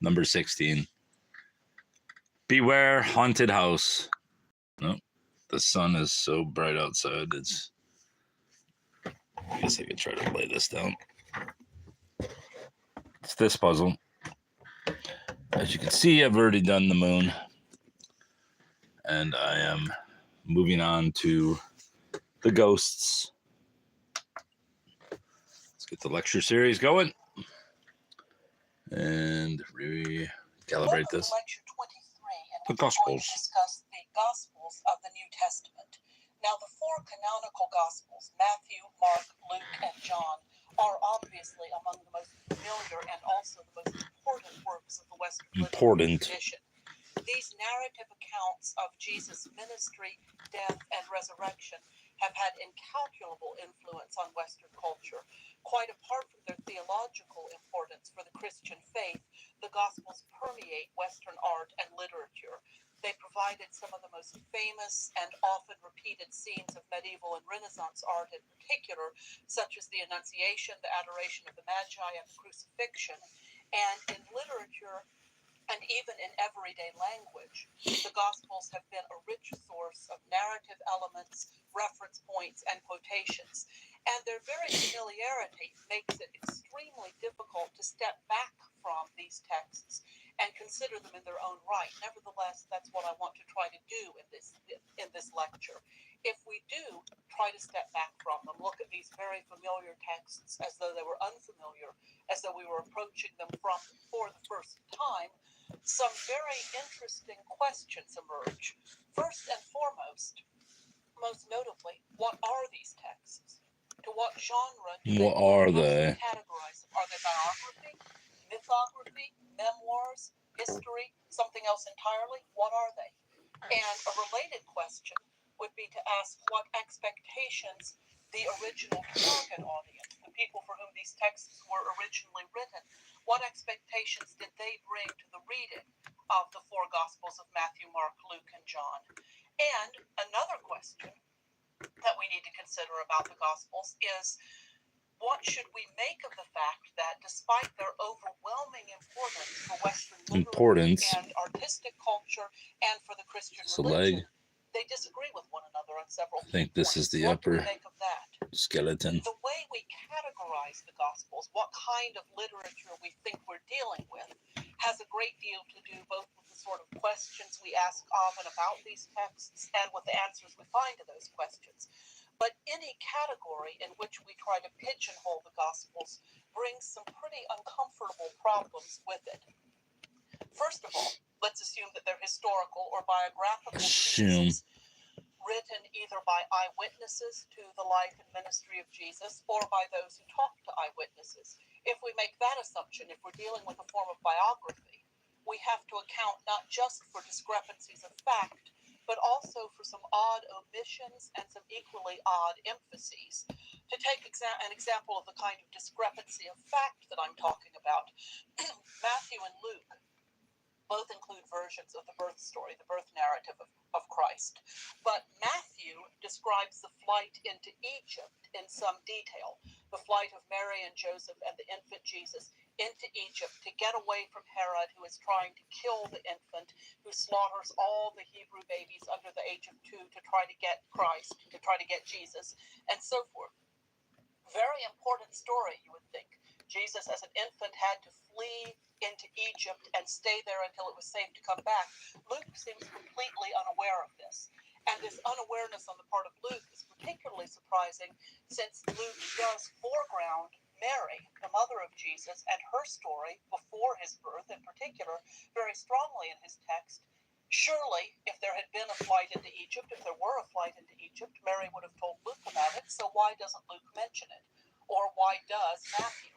Number 16. Beware haunted house. Nope. The sun is so bright outside. I guess I could try to lay this down. It's this puzzle. As you can see, I've already done the moon. And I am moving on to the ghosts. Let's get the lecture series going. And recalibrate this. Lecture 23, The Gospels. Discuss the Gospels of the New Testament. Now, the four canonical Gospels, Matthew, Mark, Luke, and John, are obviously among the most familiar and also the most important works of the Western literary tradition. These narrative accounts of Jesus' ministry, death, and resurrection have had incalculable influence on Western culture. Quite apart from their theological importance for the Christian faith, the Gospels permeate Western art and literature. They provided some of the most famous and often repeated scenes of medieval and Renaissance art in particular, such as the Annunciation, the Adoration of the Magi, and the Crucifixion. And in literature, and even in everyday language, the Gospels have been a rich source of narrative elements, reference points, and quotations. And their very familiarity makes it extremely difficult to step back from these texts and consider them in their own right. Nevertheless, that's what I want to try to do in this lecture. If we do try to step back from them, look at these very familiar texts as though they were unfamiliar, as though we were approaching them for the first time, some very interesting questions emerge. First and foremost, most notably, what are these texts? To what genre do they categorize them? Are they biography, mythography, memoirs, history, something else entirely? What are they? And a related question would be to ask what expectations the original target audience, the people for whom these texts were originally written, what expectations did they bring to the reading of the four Gospels of Matthew, Mark, Luke, and John? And another question that we need to consider about the Gospels is, what should we make of the fact that despite their overwhelming importance for Western literary and artistic culture and for the Christian religion, they disagree with one another on several points? I think this is the upper skeleton. The way we categorize the Gospels, what kind of literature we think we're dealing with, has a great deal to do both with the sort of questions we ask of and about these texts and with the answers we find to those questions. But any category in which we try to pigeonhole the Gospels brings some pretty uncomfortable problems with it. First of all, let's assume that they're historical or biographical treatises written either by eyewitnesses to the life and ministry of Jesus or by those who talked to eyewitnesses. If we make that assumption, if we're dealing with a form of biography, we have to account not just for discrepancies of fact, but also for some odd omissions and some equally odd emphases. To take an example of the kind of discrepancy of fact that I'm talking about, Matthew and Luke both include versions of the birth story, the birth narrative of Christ. But Matthew describes the flight into Egypt in some detail, the flight of Mary and Joseph and the infant Jesus into Egypt to get away from Herod, who is trying to kill the infant, who slaughters all the Hebrew babies under the age of 2 to try to get Christ, to try to get Jesus, and so forth. Very important story, you would think. Jesus, as an infant, had to flee into Egypt and stay there until it was safe to come back. Luke seems completely unaware of this. And this unawareness on the part of Luke is particularly surprising, since Luke does foreground Mary, the mother of Jesus, and her story before his birth in particular, very strongly in his text. Surely, if there had been a flight into Egypt, if there were a flight into Egypt, Mary would have told Luke about it, so why doesn't Luke mention it? Or why does Matthew?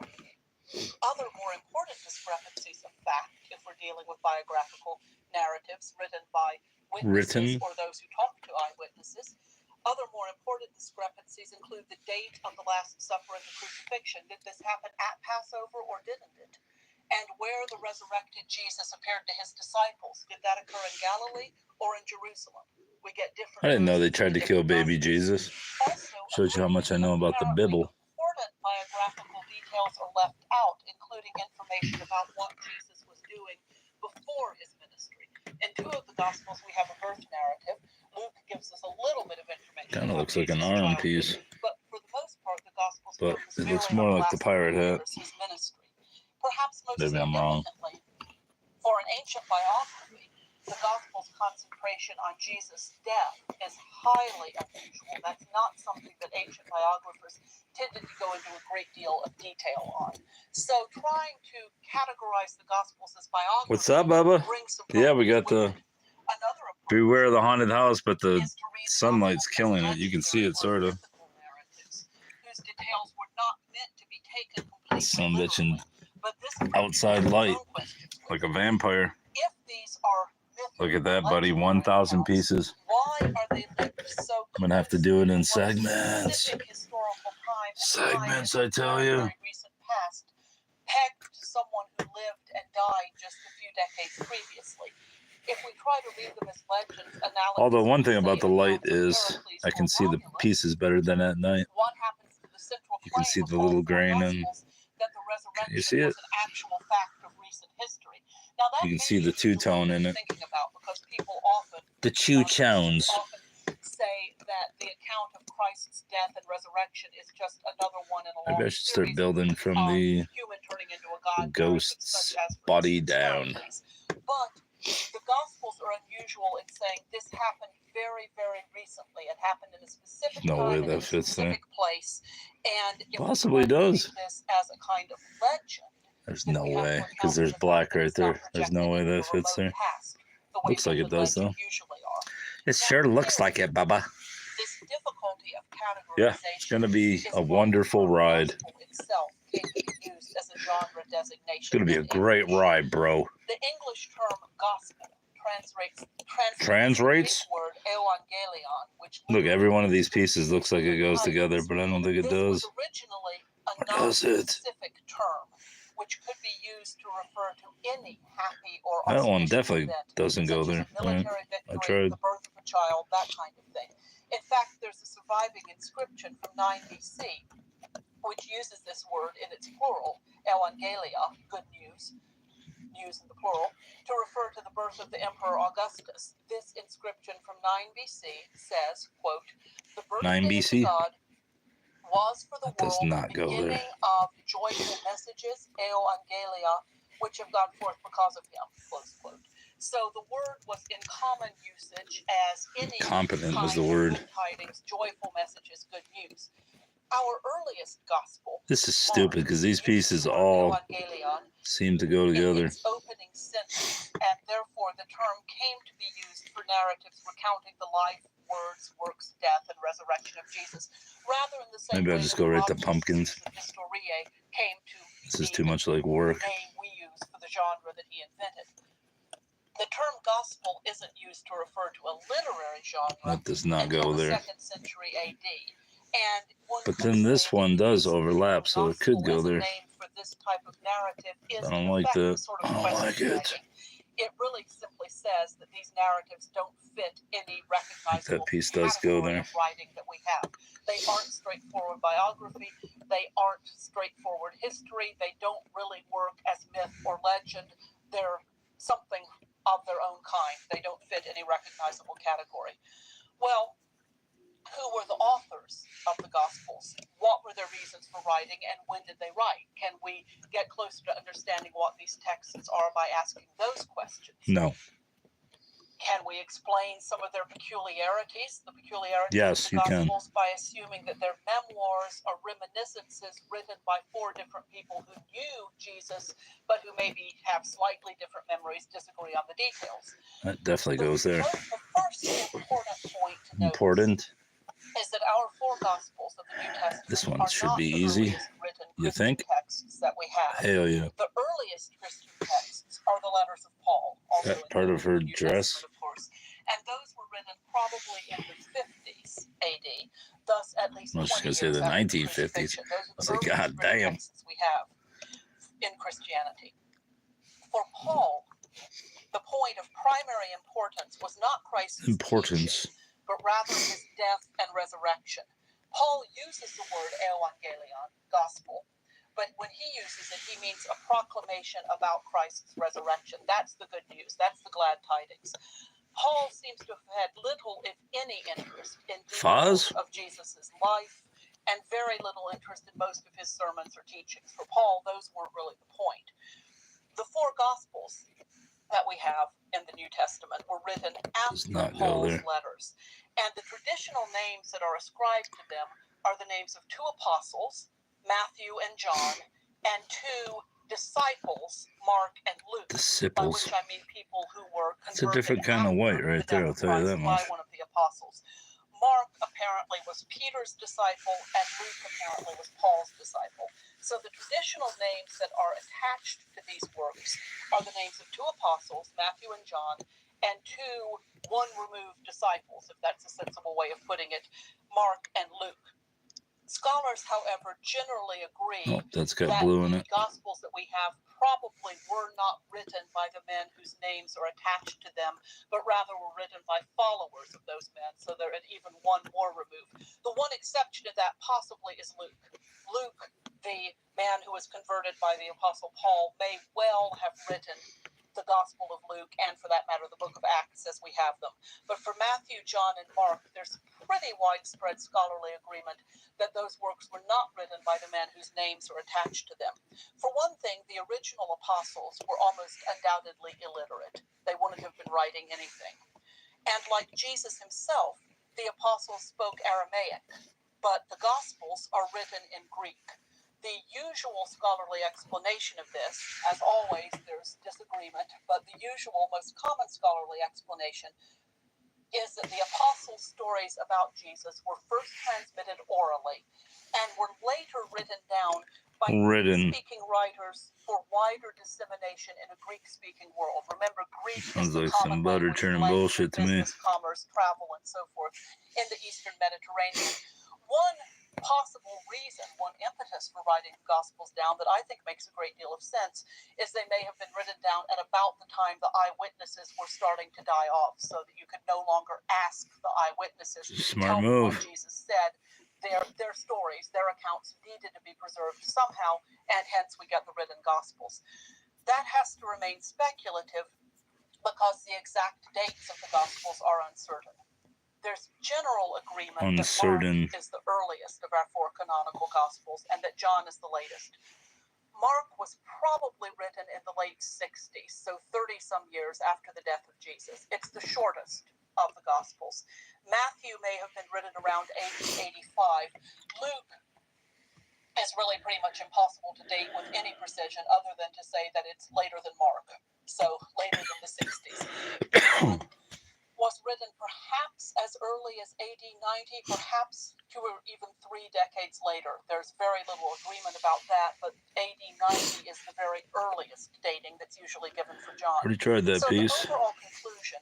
Other more important discrepancies of fact, if we're dealing with biographical narratives written by witnesses or those who talk to eyewitnesses, other more important discrepancies include the date of the Last Supper and the crucifixion. Did this happen at Passover or didn't it? And where the resurrected Jesus appeared to his disciples. Did that occur in Galilee or in Jerusalem? We get different. I didn't know they tried to kill baby Jesus. Also, shows you how much I know about the Bible. Important biographical details are left out, including information about what Jesus was doing Gospels, we have a birth narrative. Luke gives us a little bit of information. Kind of about looks like an Jesus' arm childhood, piece, But for the most part, the Gospels but focus it looks really more on the like the last pirate 3 hat. years, his ministry. Perhaps most Maybe I'm wrong. significantly, for an ancient biography, the Gospel's concentration on Jesus' death is highly unusual. That's not something that ancient biographers tended to go into a great deal of detail on. So trying to categorize the Gospels as biography What's up, Bubba? brings some Yeah, we problems got the with it. Another approach Beware of the Haunted House, but the is to read sunlight's Gospels as killing it. You can see it, legendary or sort of. mythical narratives, whose details were not meant to be taken completely Some bitch in literally. But this outside light, some questions with like a it. vampire. If these are mythical, Look at that, buddy. legendary 1,000 accounts, pieces. why are they linked so I'm gonna have to do it in closely to a segments. specific historical time and Segments, time in I tell the you. very recent past, pegged to someone who lived and died just a few decades previously? If we try to read them as legends, analogous Although one thing to, about say, the light accounts of is Heracles I or can see the Romulus, pieces better than at night. what happens to the central You can claim see of the all little 4 grain and Gospels that the can you resurrection see it? was an actual fact of recent history? Now that You can may see the be useful two-tone in it. thinking about, because people often The two-tones. often say that the account of Christ's death and resurrection is just another one in a long Maybe I should start series building from of the human turning into a god ghost's narrative, such as, for body instance, down. Heracles. But the Gospels are unusual in saying this happened very, very recently. It happened in a specific No way time and that in a fits there. specific place. And if Possibly we try to does. read this as a kind of legend, There's then no we have way, to because account for there's the black fact that right it's not there. There's no way projected into that the fits remote there. past, the way Looks like it myth and does, legend though. usually are. It Now, sure looks like clearly, it, Bubba. this difficulty of Yeah, categorization it's going to be is a why the wonderful term ride. gospel itself came to be used as a genre designation. It's going to be a in great English. ride, bro. The English term gospel translates Translates? the Greek word evangelion, which Look, every one of literally these pieces looks like it goes means together, tidings. but I don't think it This was does. originally a Or does it? non-specific term, which could be used to refer to any happy or That one auspicious definitely event, doesn't go such as there. a military I victory, tried. the birth of a child, that kind of thing. In fact, there's a surviving inscription from 9 BC which uses this word in its plural, evangelia, good news, news in the plural, to refer to the birth of the Emperor Augustus. This inscription from 9 BC says, quote, "The 9 birthday of BC? the God was for the That does world not the go there. beginning of joyful messages, evangelia, which have gone forth because of him," close quote. So the word was in common usage as any Competent was the kind of word. good tidings, joyful messages, good news. Our earliest gospel, This is Mark, stupid because these uses pieces the word all evangelion seem to go in together. its opening sentence, and therefore the term came to be used for narratives recounting the life, words, works, death, and resurrection of Jesus, rather in the same Maybe I'll way just that go right to Romulus pumpkins. and Historiae came to This is be too much like work. the name we use for the genre that he invented. The term gospel isn't used to refer to a literary genre That does not until go the there. 2nd century AD. And one But could then this say one that the does use of the overlap, term so it could gospel go as a there. name for this type of narrative is, I in don't like effect, that. a sort of I don't like question it. tagging. It really simply says that these narratives don't fit any recognizable piece does go category there. of writing that we have. They aren't straightforward biography. They aren't straightforward history. They don't really work as myth or legend. They're something of their own kind. They don't fit any recognizable category. Well, who were the authors of the Gospels? What were their reasons for writing, and when did they write? Can we get closer to understanding what these texts are by asking those questions? No. Can we explain some of their peculiarities, the peculiarities Yes, of the you can. Gospels, by assuming that their memoirs are reminiscences written by 4 different people who knew Jesus, but who maybe have slightly different memories, disagree on the details? That definitely goes there. The first important point to notice Important. is that our 4 Gospels of the New Testament This one are should not be the easy. earliest written You Christian think? texts that we have. Hell yeah. The earliest Christian texts are the letters of Paul, also That part of her in the New dress. Testament, of course, and those were written probably in the 50s AD, thus at least I was just 20 gonna say years the after 1950s. crucifixion. Those are I was the like, earliest God written damn. texts we have in Christianity. For Paul, the point of primary importance was not Christ's Importance. teaching, but rather his death and resurrection. Paul uses the word evangelion, gospel, but when he uses it, he means a proclamation about Christ's resurrection. That's the good news. That's the glad tidings. Paul seems to have had little, if any, interest in Foz? details of Jesus' life and very little interest in most of his sermons or teachings. For Paul, those weren't really the point. The four Gospels that we have in the New Testament were written Does after not go Paul's there. letters. And the traditional names that are ascribed to them are the names of two apostles, Matthew and John, and two disciples, Mark and Luke. By Disciples. which I mean people who were That's a converted different kind of after white right the there, death I'll tell you of that Christ much. by one of the apostles. Mark apparently was Peter's disciple, and Luke apparently was Paul's disciple. So the traditional names that are attached to these works are the names of two apostles, Matthew and John, and two one-removed disciples, if that's a sensible way of putting it, Mark and Luke. Scholars, however, generally agree Oh, that's got that blue in the it. Gospels that we have probably were not written by the men whose names are attached to them, but rather were written by followers of those men, so they're at even one more removed. The one exception to that possibly is Luke. Luke, the man who was converted by the Apostle Paul, may well have written the Gospel of Luke, and for that matter, the book of Acts as we have them. But for Matthew, John, and Mark, there's pretty widespread scholarly agreement that those works were not written by the men whose names are attached to them. For one thing, the original apostles were almost undoubtedly illiterate. They wouldn't have been writing anything. And like Jesus himself, the apostles spoke Aramaic, but the Gospels are written in Greek. The usual scholarly explanation of this, as always, there's disagreement, but the usual, most common scholarly explanation is that the apostles' stories about Jesus were first transmitted orally and were later written down by Greek-speaking writers for wider dissemination in a Greek-speaking world. Remember, Greek Sounds is the like some common butter language, churning language bullshit of to me. business, commerce, travel, and so forth in the Eastern Mediterranean. One possible reason, one impetus for writing the Gospels down that I think makes a great deal of sense is they may have been written down at about the time the eyewitnesses were starting to die off, so that you could no longer ask the eyewitnesses to tell Smart you move. what Jesus said. Their stories, their accounts needed to be preserved somehow, and hence we get the written Gospels. That has to remain speculative because the exact dates of the Gospels are uncertain. There's general agreement that Mark is the earliest of our four canonical Gospels and that John is the latest. Mark was probably written in the late 60s, so 30-some years after the death of Jesus. It's the shortest of the Gospels. Matthew may have been written around AD 85. Luke is really pretty much impossible to date with any precision other than to say that it's later than Mark, so later than the 60s. John was written perhaps as early as AD 90, perhaps 2 or even 3 decades later. There's very little agreement about that, but AD 90 is the very earliest dating that's usually given for John. Already tried that piece. The overall conclusion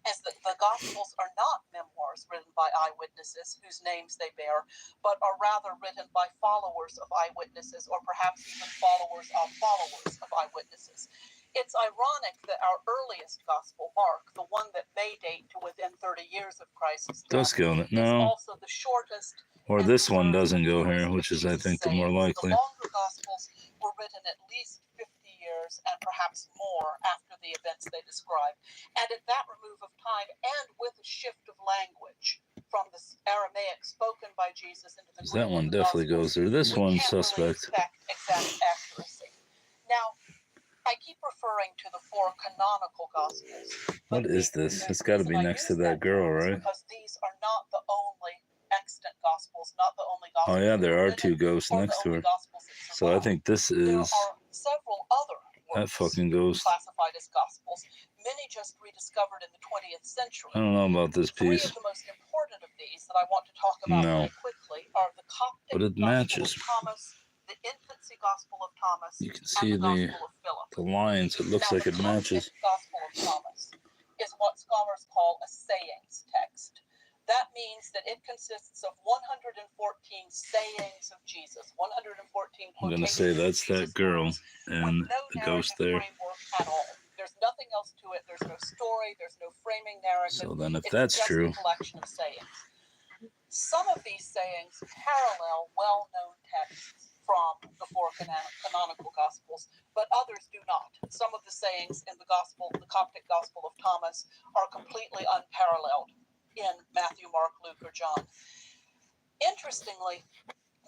is that the Gospels are not memoirs written by eyewitnesses whose names they bear, but are rather written by followers of eyewitnesses, or perhaps even followers of eyewitnesses. It's ironic that our earliest Gospel, Mark, the one that may date to within 30 years of Christ's death, is also the shortest. Or this one doesn't go here, which is, I think, the more likely. The longer Gospels were written at least 50 years and perhaps more after the events they describe. And at that remove of time, and with a shift of language from the Aramaic spoken by Jesus into the Greek, that one definitely goes there. This one's suspect. Really expect exact accuracy. Now, I keep referring to the four canonical Gospels. What is this? It's got to be next to that girl, right? Because these are not the only extant Gospels, not the only Gospels. Oh yeah, there are two ghosts next to her. So I think this is. There are several other that fucking ghost. Classified as Gospels. Many just rediscovered in the 20th century. I don't know about this piece. 3 of the most important of these that I want to talk about very quickly are the Coptic but it matches. Gospel of Thomas, the Infancy Gospel of Thomas, you can see and the Gospel of Philip. The lines. It looks like it matches. The Gospel of Thomas is what scholars call a sayings text. That means that it consists of 114 sayings of Jesus, 114 quotations. I'm going to say that's that girl and the ghost there. At all. There's nothing else to it. There's no story. There's no framing narrative. So then if that's true. It's just a collection of sayings. Some of these sayings parallel well-known texts from the four canonical Gospels, but others do not. some of the sayings in the Coptic Gospel of Thomas, are completely unparalleled in Matthew, Mark, Luke, or John. Interestingly,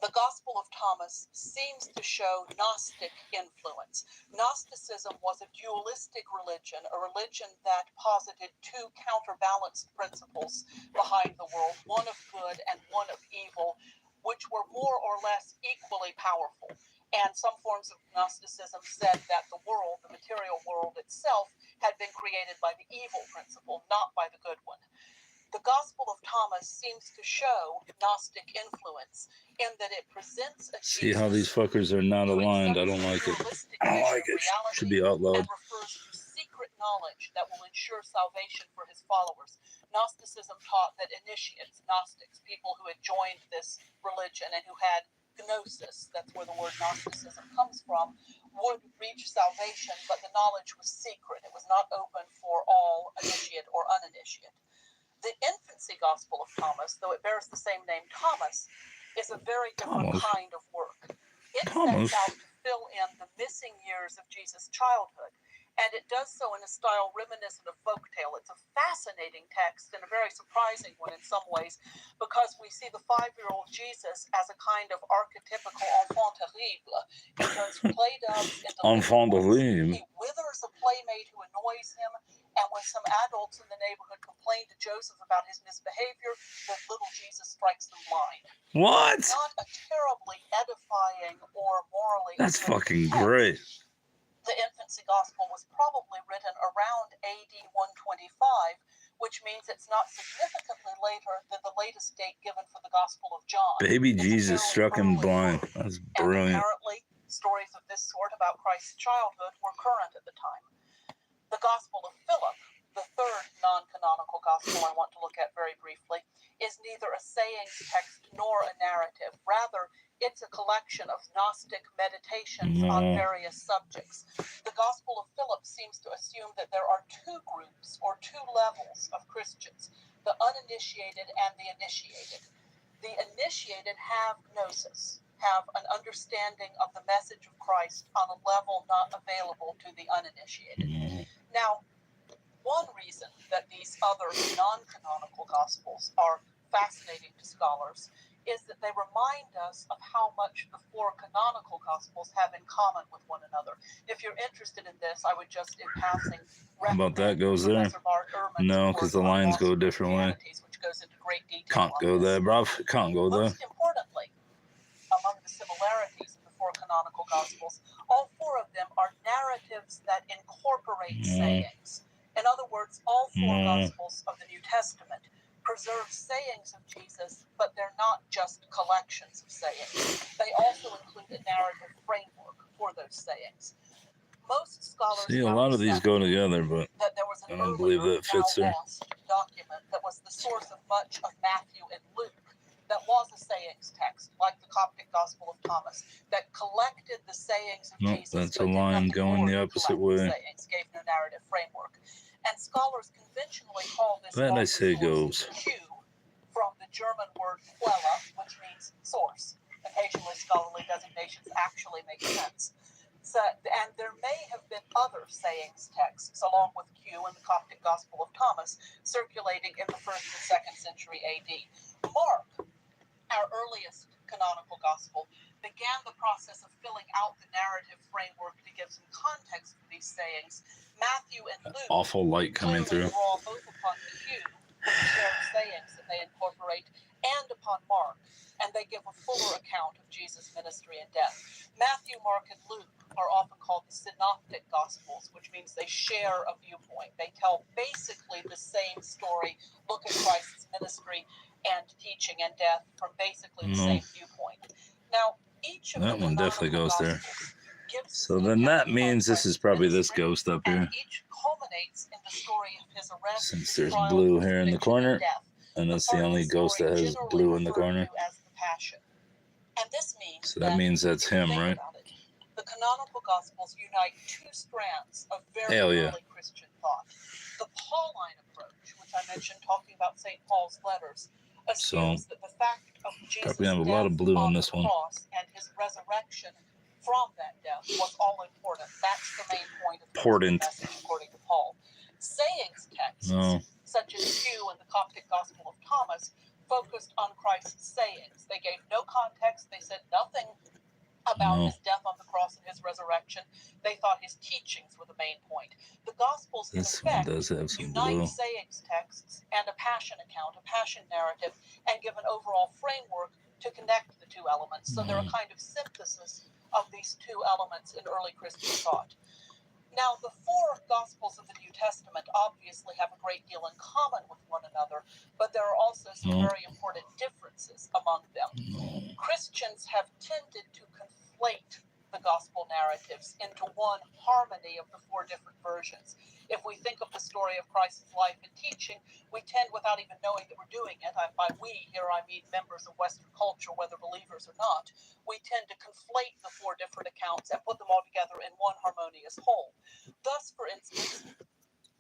the Gospel of Thomas seems to show Gnostic influence. Gnosticism was a dualistic religion, a religion that posited two counterbalanced principles behind the world, one of good and one of evil, which were more or less equally powerful. And some forms of Gnosticism said that the world, the material world itself, had been created by the evil principle, not by the good one. The Gospel of Thomas seems to show Gnostic influence in that it presents a See how these fuckers are not aligned? I don't like it. I don't like it. Should be outlawed. And refers to secret knowledge that will ensure salvation for his followers. Gnosticism taught that initiates, Gnostics, people who had joined this religion and who had gnosis, that's where the word Gnosticism comes from, would reach salvation, but the knowledge was secret. It was not open for all, initiate or uninitiate. The infancy Gospel of Thomas, though it bears the same name, Thomas, is a very different kind of work. It sets out to fill in the missing years of Jesus' childhood, and it does so in a style reminiscent of folktale. It's a fascinating text and a very surprising one in some ways, because we see the 5-year-old Jesus as a kind of archetypical enfant terrible. He turns play doves into Enfant terrible. He withers a playmate who annoys him. And when some adults in the neighborhood complain to Joseph about his misbehavior, the little Jesus strikes them blind. What? Not a terribly edifying or morally. That's fucking great. The infancy gospel was probably written around AD 125, which means it's not significantly later than the latest date given for the Gospel of John. Baby Jesus struck him blind. That's brilliant. And apparently, stories of this sort about Christ's childhood were current at the time. The Gospel of Philip, the third non-canonical gospel I want to look at very briefly, is neither a sayings text nor a narrative. Rather, it's a collection of Gnostic meditations on various subjects. The Gospel of Philip seems to assume that there are two groups or two levels of Christians, the uninitiated and the initiated. The initiated have gnosis, have an understanding of the message of Christ on a level not available to the uninitiated. Now, one reason that these other non-canonical gospels are fascinating to scholars is that they remind us of how much the 4 canonical gospels have in common with one another. If you're interested in this, I would just, in passing, How about that goes there? No, because the lines go a different way. Which goes into great detail. Can't go there, bruv. Can't go there. Most importantly, among the similarities of the 4 canonical gospels, all 4 of them are narratives that incorporate sayings. In other words, all 4 gospels of the New Testament preserve sayings of Jesus, but they're not just collections of sayings. They also include a narrative framework for those sayings. Most scholars see, a lot of these go together, but that there was an I don't believe that fits there. document that was the source of much of Matthew and Luke, that was a sayings text, like the Coptic Gospel of Thomas, that collected the sayings of Jesus. That's a line going the opposite way. Sayings, gave no narrative framework. And scholars conventionally call this That I say goes. Q, from the German word Quelle, which means source. Occasionally, scholarly designations actually make sense. So, and there may have been other sayings texts, along with Q in the Coptic Gospel of Thomas, circulating in the 1st and 2nd century AD. Mark, our earliest canonical gospel, began the process of filling out the narrative framework to give some context for these sayings. Matthew and Luke awful light coming through. Draw both upon Q, the shared sayings that they incorporate, and upon Mark, and they give a fuller account of Jesus' ministry and death. Matthew, Mark, and Luke are often called the synoptic gospels, which means they share a viewpoint. They tell basically the same story, look at Christ's ministry and teaching and death from basically the same viewpoint. Now, each of that one definitely goes there. gives So then that means this is probably this ghost up here. and each culminates in the story of his arrest, Since his there's trial, blue his here in the conviction, corner, and death. and that's the only ghost that has blue in the corner. As the Passion. And this means So that means that's him, think right? about it, the canonical Gospels unite 2 strands of very Hell yeah. early Christian thought. The Pauline approach, which I mentioned talking about St. Paul's letters, assumes that the fact of Jesus' probably have a lot of blue on this one. cross and his resurrection from that death was all important. That's the main point of the Important. message, according to Paul. Sayings texts, No. such as Q in the Coptic Gospel of Thomas, focused on Christ's sayings. They gave no context. They said nothing about No. his death on the cross and his resurrection. They thought his teachings were the main point. The Gospels, in This one effect, does have some unite blue. sayings texts and a passion account, a passion narrative, and give an overall framework to connect the two elements. So they're a kind of synthesis of these two elements in early Christian thought. Now, the four Gospels of the New Testament obviously have a great deal in common with one another, but there are also some No. very important differences among them. No. Christians have tended to conflate the gospel narratives into one harmony of the four different versions. If we think of the story of Christ's life and teaching, we tend, without even knowing that we're doing it, by we here I mean members of Western culture, whether believers or not, we tend to conflate the four different accounts and put them all together in one harmonious whole. Thus, for instance,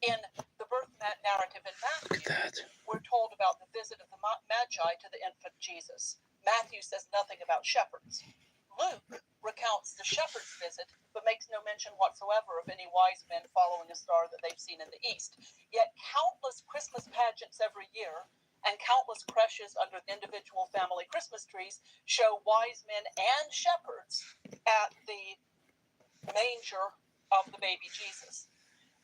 in the birth narrative in Look at Matthew, that. we're told about the visit of the Magi to the infant Jesus. Matthew says nothing about shepherds. Luke recounts the shepherd's visit, but makes no mention whatsoever of any wise men following a star that they've seen in the east. Yet countless Christmas pageants every year and countless creches under individual family Christmas trees show wise men and shepherds at the manger of the baby Jesus.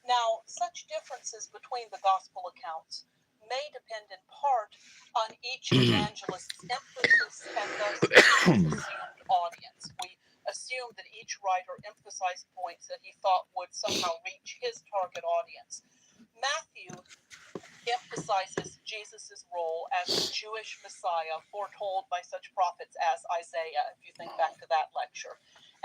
Now, such differences between the gospel accounts may depend in part on each evangelist's emphasis and thus assumed audience. We assume that each writer emphasized points that he thought would somehow reach his target audience. Matthew emphasizes Jesus' role as the Jewish Messiah foretold by such prophets as Isaiah, if you think back to that lecture.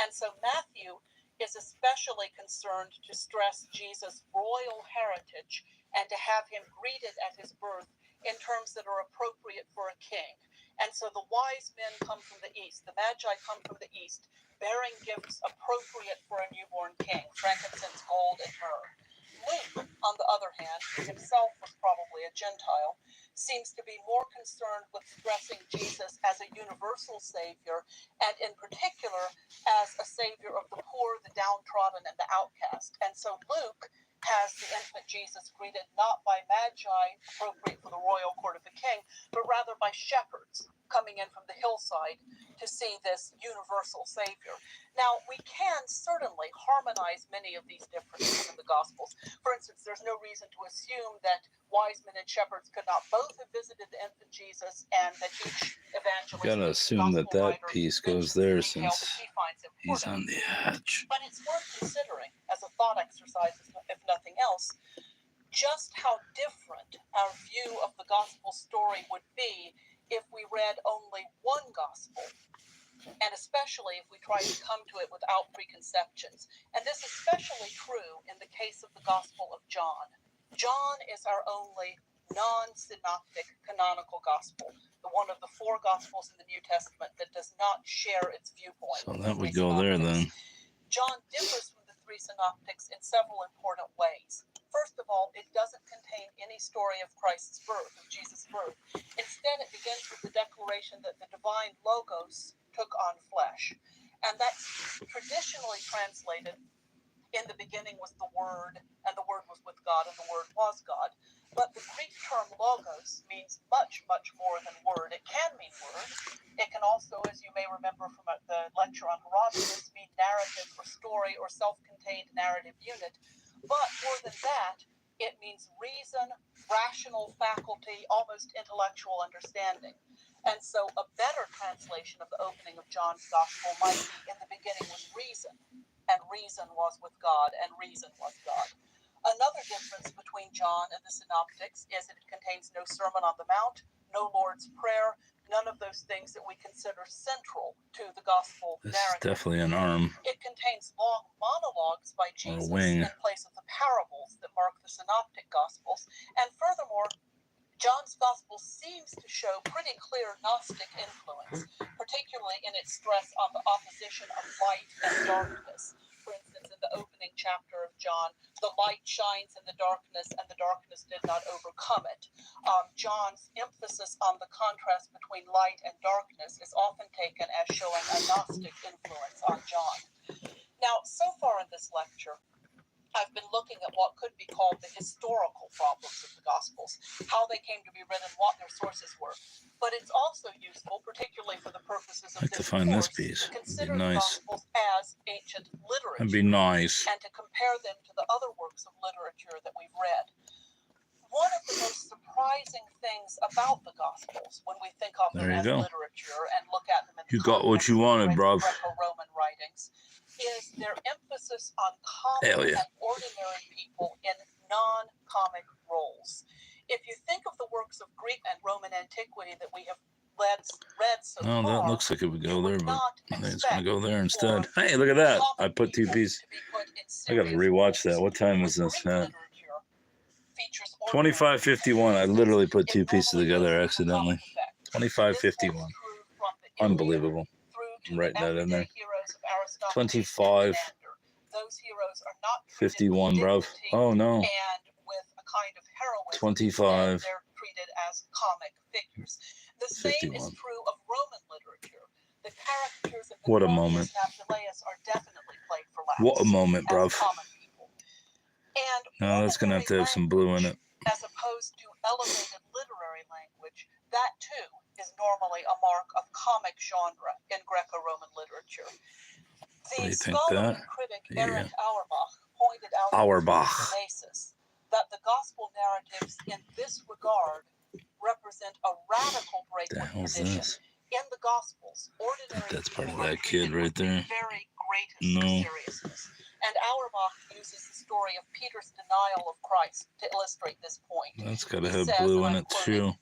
And so Matthew is especially concerned to stress Jesus' royal heritage and to have him greeted at his birth in terms that are appropriate for a king. And so the wise men come from the east, the Magi come from the east, bearing gifts appropriate for a newborn king, frankincense, gold, and myrrh. Luke, on the other hand, who himself was probably a Gentile, seems to be more concerned with stressing Jesus as a universal savior, and in particular as a savior of the poor, the downtrodden, and the outcast. And so Luke has the infant Jesus greeted not by Magi, appropriate for the royal court of the king, but rather by shepherds coming in from the hillside to see this universal savior. Now, we can certainly harmonize many of these differences in the Gospels. For instance, there's no reason to assume that wise men and shepherds could not both have visited the infant Jesus, and that each evangelist, Gotta assume that gospel that writer, piece goes mentions there the detail since that he finds he's important. on the edge. But it's worth considering as a thought exercise, if nothing else, just how different our view of the gospel story would be if we read only one gospel, and especially if we try to come to it without preconceptions. And this is especially true in the case of the Gospel of John. John is our only non-synoptic canonical gospel, the one of the four gospels in the New Testament that does not share its viewpoint. So with that the would three go there synoptics. then. John differs from the three synoptics in several important ways. First of all, it doesn't contain any story of Christ's birth, of Jesus' birth. Instead, it begins with the declaration that the divine Logos took on flesh. And that's traditionally translated, in the beginning was the Word, and the Word was with God, and the Word was God. But the Greek term logos means much, much more than word. It can mean word. It can also, as you may remember from the lecture on Herodotus, mean narrative or story or self-contained narrative unit. But more than that, it means reason, rational faculty, almost intellectual understanding. And so a better translation of the opening of John's Gospel might be, in the beginning was reason, and reason was with God, and reason was God. Another difference between John and the Synoptics is that it contains no Sermon on the Mount, no Lord's Prayer, none of those things that we consider central to the Gospel This is narrative. definitely an arm. It contains long monologues by Jesus wing. in place of the parables that mark the Synoptic Gospels. And furthermore, John's Gospel seems to show pretty clear Gnostic influence, particularly in its stress on the opposition of light and darkness. For instance, in the the opening chapter of John, the light shines in the darkness, and the darkness did not overcome it. John's emphasis on the contrast between light and darkness is often taken as showing a Gnostic influence on John. Now, so far in this lecture, I've been looking at what could be called the historical problems of the Gospels, how they came to be written, what their sources were. But it's also useful, particularly for the purposes of I'd like to this find this course, piece. to It'd be consider the nice. Gospels as ancient literature. That'd be nice. And to compare them to the other works of literature that we've read. One of the most surprising things about the Gospels, when we think of them as literature and look at them in the You got what you wanted, bruv. Greco-Roman writings, is their emphasis on common and ordinary people in non-comic roles. If you think of the works of Greek and Roman antiquity that we have read so far, that looks like it would go there, but I think it's going to go there instead. for Hey, look at that. common I put two people pieces. to be put in I got to serious rewatch that. roles. What time is this? Greek literature features ordinary 25:51. I literally put two It pieces normally together goes through the accidentally. comic effect. 25:51. This holds true from the Iliad Unbelievable. through to I'm writing the that in there. everyday heroes of Aristophanes 25. and Menander. Those heroes are not treated 51, with bruv. dignity Oh, no. and with a kind of heroism. 25. They're treated as comic figures. The same is 51. true of Roman literature. The characters in What a Petronius moment. and Apuleius are definitely played for laughs. What a moment, as bruv. common people. And No, that's going to have some blue in it. as opposed to elevated literary language, that too is normally a mark of comic genre in Greco-Roman literature. What do The you think scholar that? and critic Yeah. Erich Auerbach pointed out Auerbach. in Genesis that the gospel narratives in this regard represent a radical break The with hell's tradition. this? In the Gospels, ordinary That's part of people are that kid treated right with the there. very greatest No. seriousness. And Auerbach uses the story of Peter's denial of Christ to illustrate this point. That's got to He have says, blue and in I'm it, quoting, too.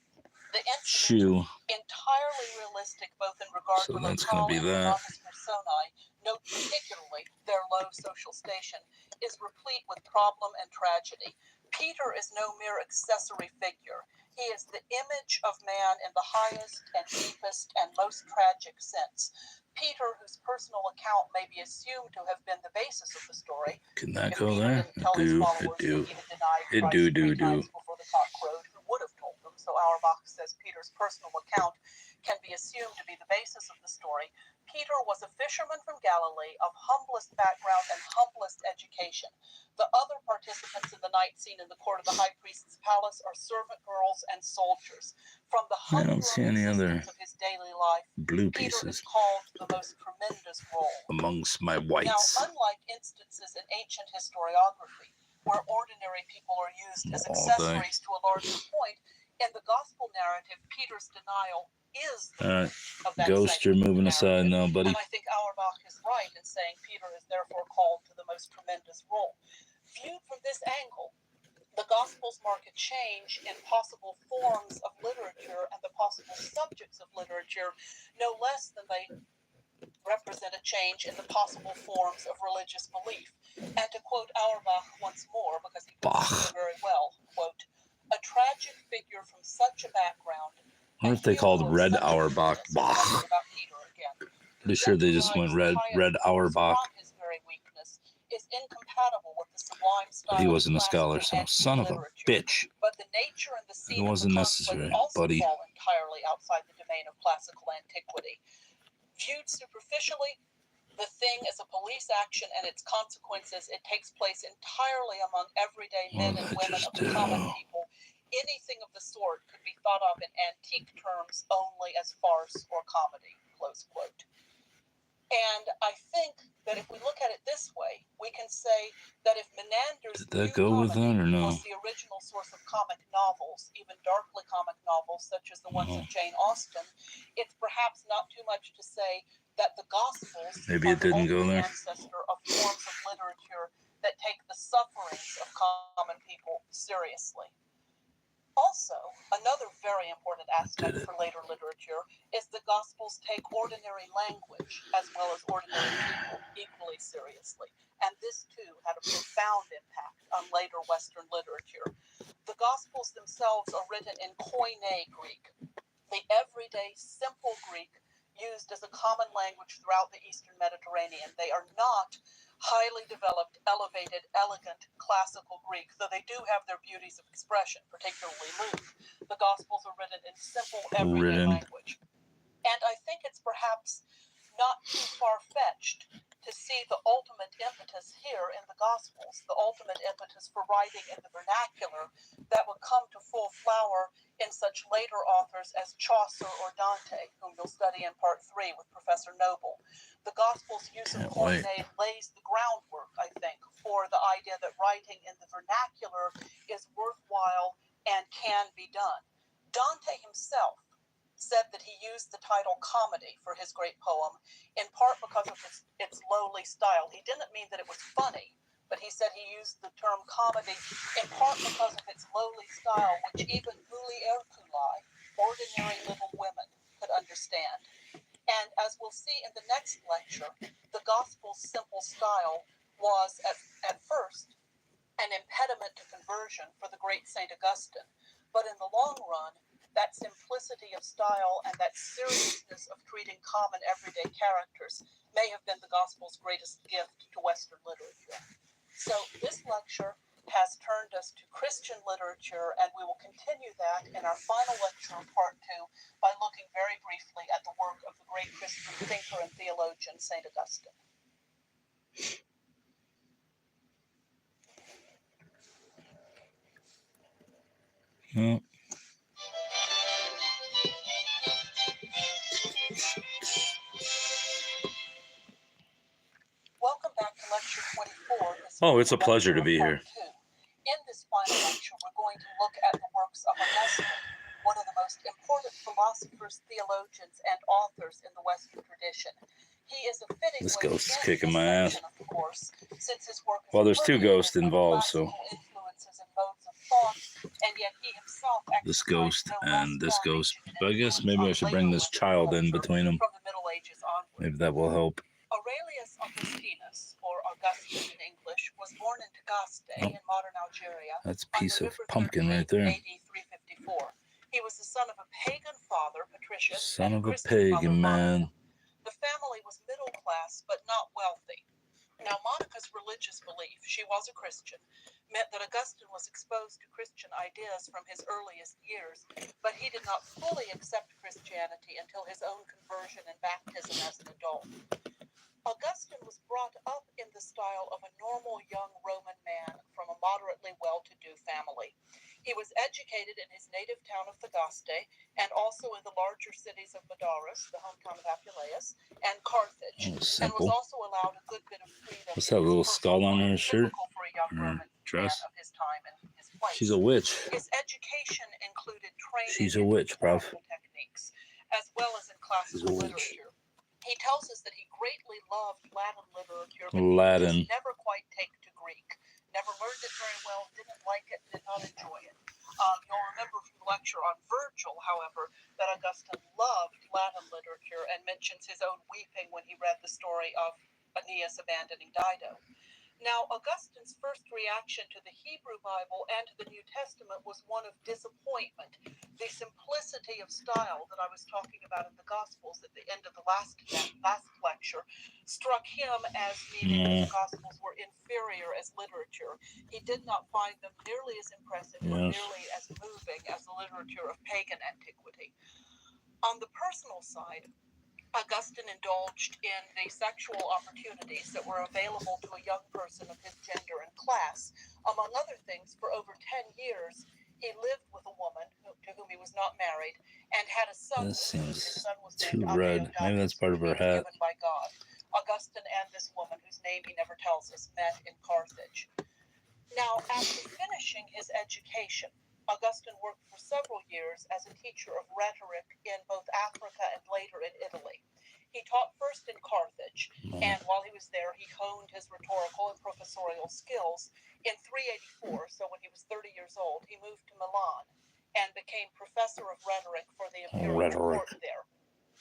"The incident, Shoe. entirely realistic both in regard So to that's locale gonna be and that. dramatis personae, note particularly their low social station, is replete with problem and tragedy. Peter is no mere accessory figure. He is the image of man in the highest and deepest and most tragic sense. Peter, whose personal account may be assumed to have been the basis of the story, Can that if go Peter there? didn't tell his It followers do. that he had denied It Christ do. 3 times before the cock crowed, who would have told them? So Auerbach says Peter's personal account can be assumed to be the basis of the story. Peter was a fisherman from Galilee of humblest background and humblest education. The other participants in the night scene in the court of the high priest's palace are servant girls and soldiers. From the I don't humbler see any other existence of his daily life, blue Peter is pieces called to the most tremendous role. amongst my Now, whites. unlike instances in ancient historiography, where ordinary people are used as All accessories to a larger point, in the gospel narrative, Peter's denial is the Alright, of that Ghost, you're segment of the moving aside narrative. now, buddy. And I think Auerbach is right in saying Peter is therefore called to the most tremendous role. Viewed from this angle, the Gospels mark a change in possible forms of literature and the possible subjects of literature, no less than they represent a change in the possible forms of religious belief. And to quote Auerbach once more, because he puts it so very well, quote, "A tragic figure from such a background." I wonder if they called Red Auerbach. Bach. About Peter again. Pretty sure they just went Red Auerbach. His very weakness is incompatible with the sublime style. But he wasn't a of scholar, classical so son of a literature. bitch. But the nature and the scene It wasn't of the conflict necessary, also buddy. fall entirely outside the domain of classical antiquity. Viewed superficially, the thing is a police action and its consequences. It takes place entirely among everyday men and women of the common people. Anything of the sort could be thought of in antique terms only as farce or comedy, close quote. And I think that if we look at it this way, we can say that if Menander's Did that go with that or no? was the original source of comic novels, even darkly comic novels such as the ones of Jane Austen, it's perhaps not too much to say that the Gospels Maybe it are the didn't go ultimate there. ancestor of forms of literature that take the sufferings of common people seriously. Also, another very important aspect for later literature is the Gospels take ordinary language as well as ordinary people equally seriously. And this too had a profound impact on later Western literature. The Gospels themselves are written in Koine Greek, the everyday, simple Greek used as a common language throughout the Eastern Mediterranean. They are not highly developed, elevated, elegant, classical Greek, though they do have their beauties of expression, particularly Luke. The Gospels are written in simple, everyday language. And I think it's perhaps not too far-fetched to see the ultimate impetus here in the Gospels, the ultimate impetus for writing in the vernacular that would come to full flower in such later authors as Chaucer or Dante, whom you'll study in Part 3 with Professor Noble. The Gospel's use of coinade lays the groundwork, I think, for the idea that writing in the vernacular is worthwhile and can be done. Dante himself said that he used the title comedy for his great poem, in part because of its lowly style. He didn't mean that it was funny, but he said he used the term comedy in part because of its lowly style, which even Herculai, ordinary little women, could understand. And as we'll see in the next lecture, the Gospel's simple style was, at first, an impediment to conversion for the great St. Augustine. But in the long run, that simplicity of style and that seriousness of treating common everyday characters may have been the Gospel's greatest gift to Western literature. So this lecture has turned us to Christian literature, and we will continue that in our final lecture of Part 2 by looking very briefly at the work of the great Christian thinker and theologian, St. Augustine. Yeah. Welcome back to Lecture 24. Oh, it's a pleasure to be here. In this final lecture, we're going to look at the works of Augustine, one of the most important philosophers, theologians, and authors in the Western tradition. He is a fitting This way ghost is to end kicking this my ass. section, of course, since his work is Well, there's two permeated ghosts by involved, so classical influences and modes of thought, and yet he himself this exercised ghost no and less this ghost. far-reaching But I guess influence maybe on I should bring later this Western child in culture between them. from the Middle Ages onward. Maybe that will help. Aurelius Augustinus, or Augustine in English, was born in Tagaste in modern Algeria. That's a on piece of November pumpkin 13th, right there. AD 354. He was the son of a pagan father, Patricius, Son and of a Christian mother, pagan, Monica. man. The family was middle class, but not wealthy. Now, Monica's religious belief, she was a Christian, meant that Augustine was exposed to Christian ideas from his earliest years, but he did not fully accept Christianity until his own conversion and baptism as an adult. Augustine was brought up in the style of a normal young Roman man from a moderately well-to-do family. He was educated in his native town of Tagaste and also in the larger cities of Madaris, the hometown of Apuleius, and Carthage, and was also allowed a good bit of freedom. What's that little skull on her shirt? Typical for a young Roman Dress? man of his time and his place. She's a witch. His education included training She's a in witch, bruv. rhetorical techniques, as well as in classical literature. He tells us that he greatly loved Latin literature, but he just never quite take to Greek. Never learned it very well, didn't like it, did not enjoy it. You'll remember from the lecture on Virgil, however, that Augustine loved Latin literature and mentions his own weeping when he read the story of Aeneas abandoning Dido. Now, Augustine's first reaction to the Hebrew Bible and to the New Testament was one of disappointment. The simplicity of style that I was talking about in the Gospels at the end of the last lecture struck him as meaning that the Gospels were inferior as literature. He did not find them nearly as impressive or nearly as moving as the literature of pagan antiquity. On the personal side, Augustine indulged in the sexual opportunities that were available to a young person of his gender and class. Among other things, for over 10 years, he lived with a woman to whom he was not married and had a son. This seems too red. Maybe that's part of her hat. Given by God. Augustine and this woman, whose name he never tells us, met in Carthage. Now, after finishing his education, Augustine worked for several years as a teacher of rhetoric in both Africa and later in Italy. He taught first in Carthage, and while he was there, he honed his rhetorical and professorial skills. In 384, so when he was 30 years old, he moved to Milan and became professor of rhetoric for the imperial court there.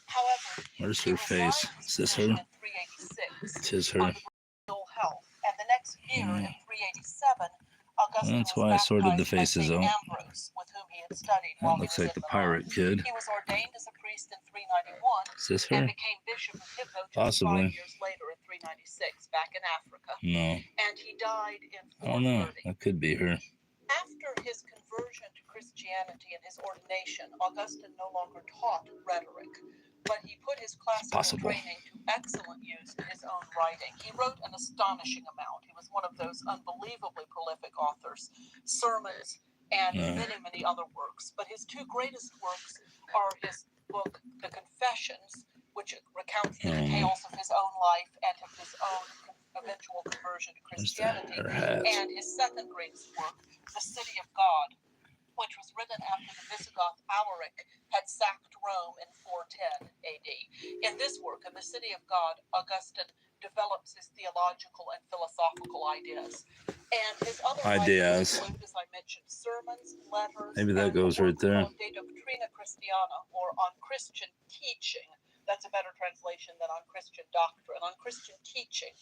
However, where's her face? Is this her? It is her. Health, and the next year, in 387, Augustine That's why I sorted the faces out. Ambrose, with whom he had studied That looks like the pirate kid. He was ordained as a priest in 391 Is this and her? became bishop of Hippo just Possibly. 5 years later in 1496 back in Africa, No, and he died in I don't know. 430. That could be her. After his conversion to Christianity and his ordination, Augustine no longer taught rhetoric, but he put his classical Possible. training to excellent use in his own writing. He wrote an astonishing amount. He was one of those unbelievably prolific authors, sermons, and many, many other works. But his two greatest works are his book, The Confessions, which recounts the details of his own life and of his own eventual conversion to Christianity, Her hat. and his second greatest work, The City of God, which was written after the Visigoth Alaric had sacked Rome in 410 AD. In this work, in The City of God, Augustine develops his theological and philosophical ideas. And his other writings include, as I mentioned, sermons, letters, Maybe that goes right there. De Doctrina Christiana, or On Christian Teaching. That's a better translation than On Christian Doctrine. On Christian Teaching,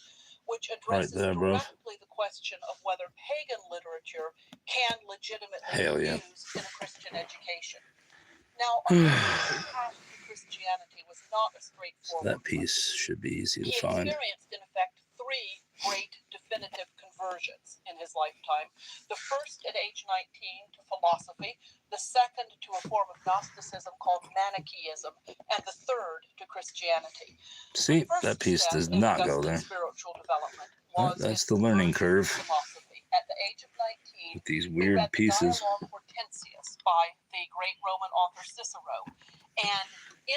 which addresses directly the question of whether pagan literature can legitimately be used in a Christian education. Now, Augustine's path to Christianity was not a straightforward that piece should be easy to find. He experienced, in effect, three great definitive conversions in his lifetime. The first at age 19 to philosophy, the second to a form of Gnosticism called Manichaeism, and the third to Christianity. See, that piece does not go there. Spiritual development that's the learning curve. Philosophy. At the age of 19, with these weird pieces. The Dialogue Hortensius by the great Roman author Cicero. And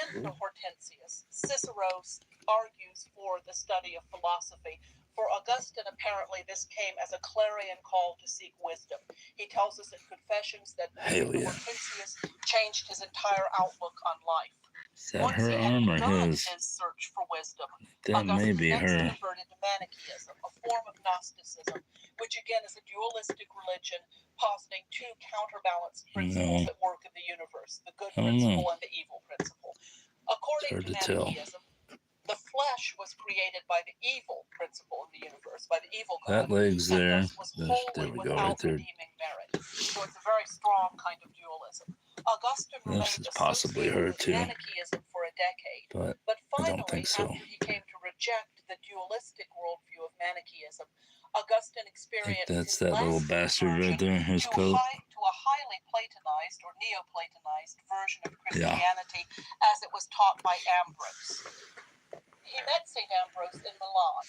in the Hortensius, Cicero argues for the study of philosophy. For Augustine, apparently, this came as a clarion call to seek wisdom. He tells us in Confessions that Hortensius changed his entire outlook on life. Is that her arm or his? Search for wisdom. That may be her. Converted to Manichaeism, a form of Gnosticism, which again is a dualistic religion positing two counterbalanced principles at work in the universe: the good principle and the evil principle. According to Manichaeism, the flesh was created by the evil principle in the universe, by the evil God. That leg's there. There we go, right there. Merit. So it's a very strong kind of dualism. Augustine this is possibly her too. Manichaeism for a decade, but finally, I don't think so. After he came to reject the dualistic worldview of Manichaeism, Augustine experienced that's that little bastard right there, his coat. To a highly Platonized or Neoplatonized version of Christianity as it was taught by Ambrose. He met St. Ambrose in Milan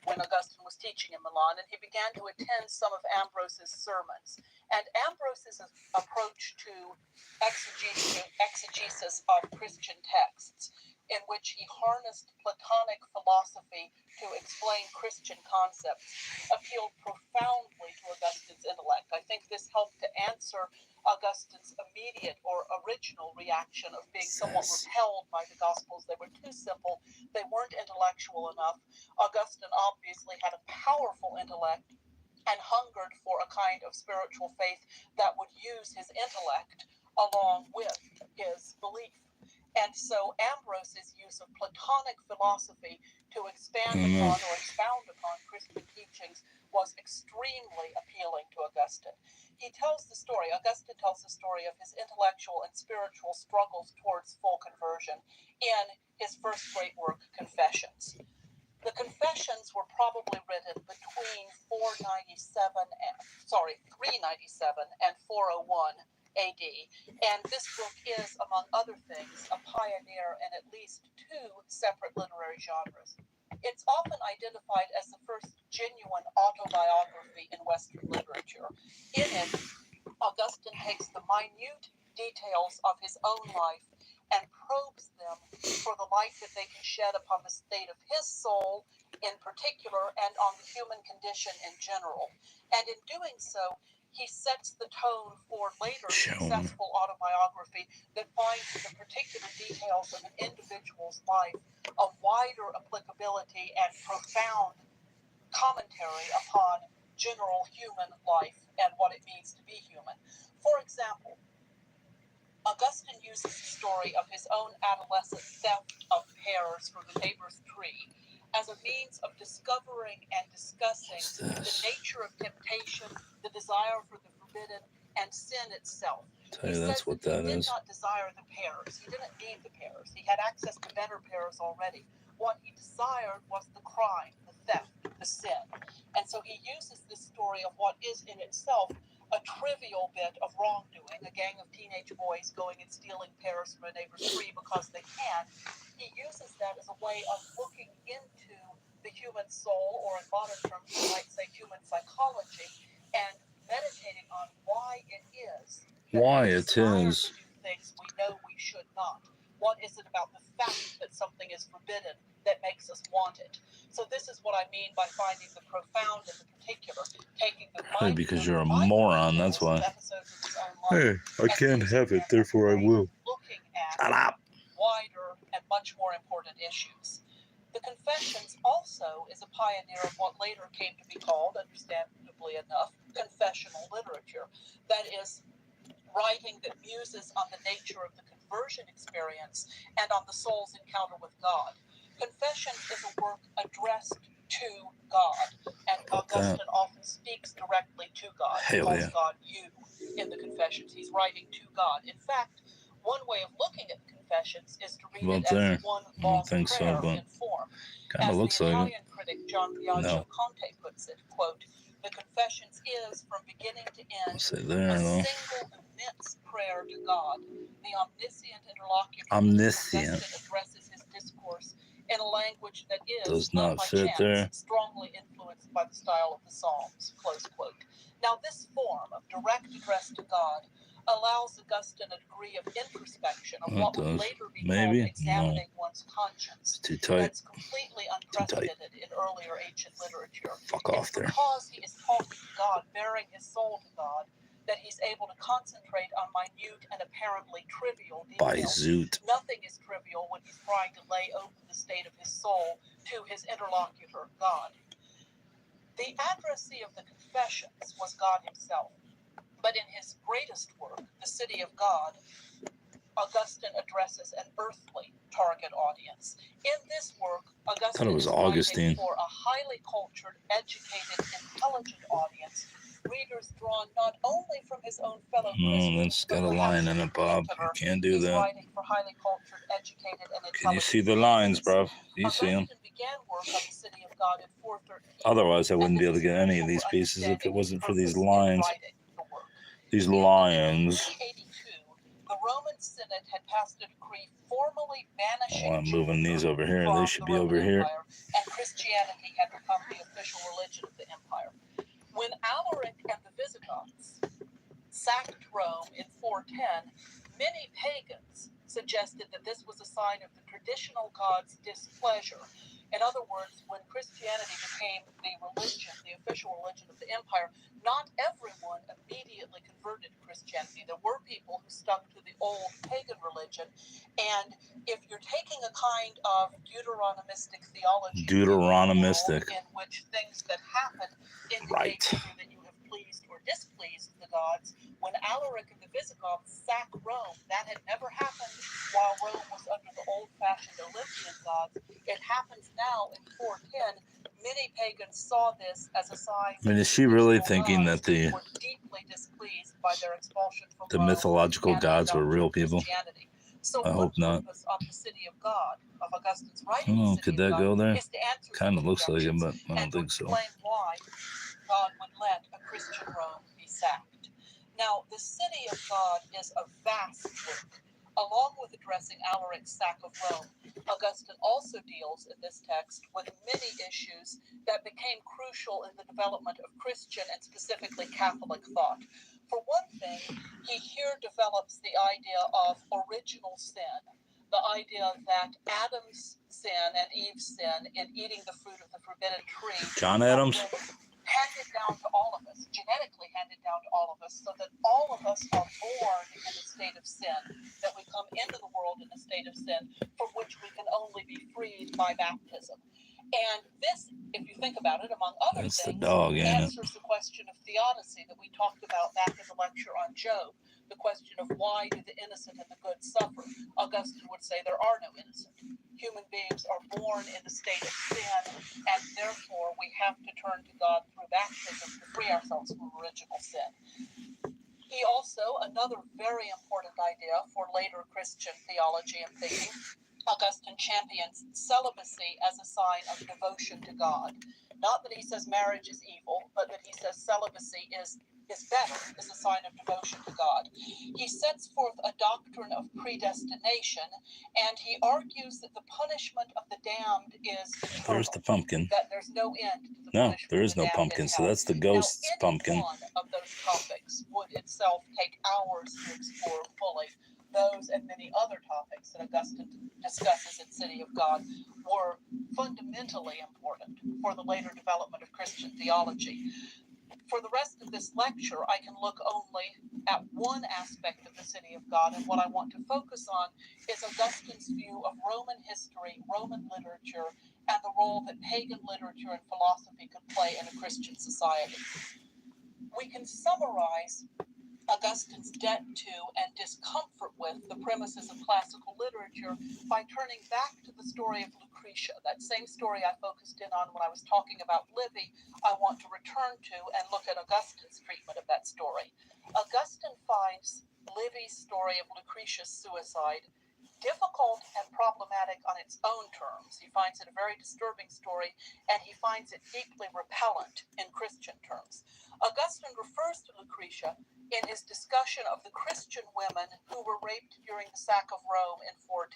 when Augustine was teaching in Milan, and he began to attend some of Ambrose's sermons. And Ambrose's approach to exegesis of Christian texts, in which he harnessed Platonic philosophy to explain Christian concepts, appealed profoundly to Augustine's intellect. I think this helped to answer Augustine's immediate or original reaction of being somewhat repelled by the Gospels. They were too simple. They weren't intellectual enough. Augustine obviously had a powerful intellect and hungered for a kind of spiritual faith that would use his intellect along with his belief. And so Ambrose's use of Platonic philosophy to expand upon or expound upon Christian teachings was extremely appealing to Augustine. Augustine tells the story of his intellectual and spiritual struggles towards full conversion in his first great work, Confessions. The Confessions were probably written between 397 and 401 AD, and this book is, among other things, a pioneer in at least two separate literary genres. It's often identified as the first genuine autobiography in Western literature. In it, Augustine takes the minute details of his own life and probes them for the light that they can shed upon the state of his soul in particular and on the human condition in general. And in doing so, he sets the tone for later successful autobiography that finds the particular details of an individual's life a wider applicability and profound commentary upon general human life and what it means to be human. For example, Augustine uses the story of his own adolescent theft of pears from the neighbor's tree as a means of discovering and discussing the nature of temptation, the desire for the forbidden, and sin itself. Tell you that's what that is. He did not desire the pears. He didn't need the pears. He had access to better pears already. What he desired was the crime, the theft, the sin. And so he uses this story of what is in itself a trivial bit of wrongdoing, a gang of teenage boys going and stealing pears from a neighbor's tree because they can. He uses that as a way of looking into the human soul, or in modern terms, we might say human psychology, and meditating on why it is that we desire to do things we know we should not. What is it about the fact that something is forbidden that makes us want it? So this is what I mean by finding the profound and the particular, taking the Hey, because you're a moron, that's why. Hey, I can't have it, therefore I will. Looking at Shut up. wider and much more important issues. The Confessions also is a pioneer of what later came to be called, understandably enough, confessional literature. That is, writing that muses on the nature of the conversion experience and on the soul's encounter with God. Confessions is a work addressed to God, and Augustine often speaks directly to God. He calls God you in the Confessions. He's writing to God. In fact, one way of looking at the Confessions is to read it as one long prayer in form. Kind of looks like it. As the Italian critic John Biagio Conte puts it, quote, "The Confessions is, from beginning to end, a single immense prayer to God. The omniscient interlocutor addresses his discourse in a language that is, does not fit chance, there. strongly influenced by the style of the Psalms," close quote. Now, this form of direct address to God allows Augustine a degree of introspection of what would later be called examining one's conscience. It's too tight. That's completely unprecedented in earlier ancient literature. Fuck off there. Because he is talking to God, bearing his soul to God, that he's able to concentrate on minute and apparently trivial details. Nothing is trivial when he's trying to lay open the state of his soul to his interlocutor, God. The addressee of the Confessions was God himself. But in his greatest work, The City of God, Augustine addresses an earthly target audience. In this work, Augustine is writing for a highly cultured, educated, intelligent audience, readers drawn not only from his own fellow Christians, that's got a line in it, Bob. You can't do that. Writing for highly cultured, educated, and Can you see the lines, bro? You see them. Began work on The City of God in 413. Otherwise, I wouldn't be able to get any of these pieces if it wasn't for these lines. These lions. The Roman Senate had passed a decree formally banishing I'm moving these over here. They should be over here. And Christianity had become the official religion of the empire. When Alaric and the Visigoths sacked Rome in 410, many pagans suggested that this was a sign of the traditional god's displeasure. In other words, when Christianity became the religion, the official religion of the empire, not everyone immediately converted to Christianity. There were people who stuck to the old pagan religion. And if you're taking a kind of Deuteronomistic theology, in which things that happen indicate that you have pleased or displeased the gods, when Alaric and the Visigoths sack Rome, that had never happened while Rome was under the old-fashioned Olympian gods. It happens now in 410. Many pagans saw this as a sign. I mean, is she really thinking that the were deeply displeased by their expulsion from the mythological gods were real people? So I hope not. Of the City of God, of Augustine's writing, could that go there? To kind of looks like it, but I don't think so. Why God would let a Christian Rome be sacked. Now, the City of God is a vast work. Along with addressing Alaric's sack of Rome, Augustine also deals in this text with many issues that became crucial in the development of Christian and specifically Catholic thought. For one thing, he here develops the idea of original sin, the idea that Adam's sin and Eve's sin in eating the fruit of the forbidden tree John Adams handed down to all of us, genetically handed down to all of us, so that all of us are born in a state of sin, that we come into the world in a state of sin from which we can only be freed by baptism. And this, if you think about it, among other things, answers the question of theodicy that we talked about back in the lecture on Job, the question of why do the innocent and the good suffer. Augustine would say there are no innocent. Human beings are born in a state of sin, and therefore we have to turn to God through baptism to free ourselves from original sin. He also, another very important idea for later Christian theology and thinking, Augustine champions celibacy as a sign of devotion to God. Not that he says marriage is evil, but that he says celibacy is better, is a sign of devotion to God. He sets forth a doctrine of predestination, and he argues that the punishment of the damned is eternal. There's the pumpkin. That there's no end to the No, punishment there of is the no damned pumpkin, in so hell. that's the Now, ghost's any pumpkin. one of those topics would itself take hours to explore fully. Those and many other topics that Augustine discusses in City of God were fundamentally important for the later development of Christian theology. For the rest of this lecture, I can look only at one aspect of the City of God, and what I want to focus on is Augustine's view of Roman history, Roman literature, and the role that pagan literature and philosophy could play in a Christian society. We can summarize Augustine's debt to and discomfort with the premises of classical literature by turning back to the story of Lucretia. That same story I focused in on when I was talking about Livy, I want to return to and look at Augustine's treatment of that story. Augustine finds Livy's story of Lucretia's suicide difficult and problematic on its own terms. He finds it a very disturbing story, and he finds it deeply repellent in Christian terms. Augustine refers to Lucretia in his discussion of the Christian women who were raped during the sack of Rome in 410.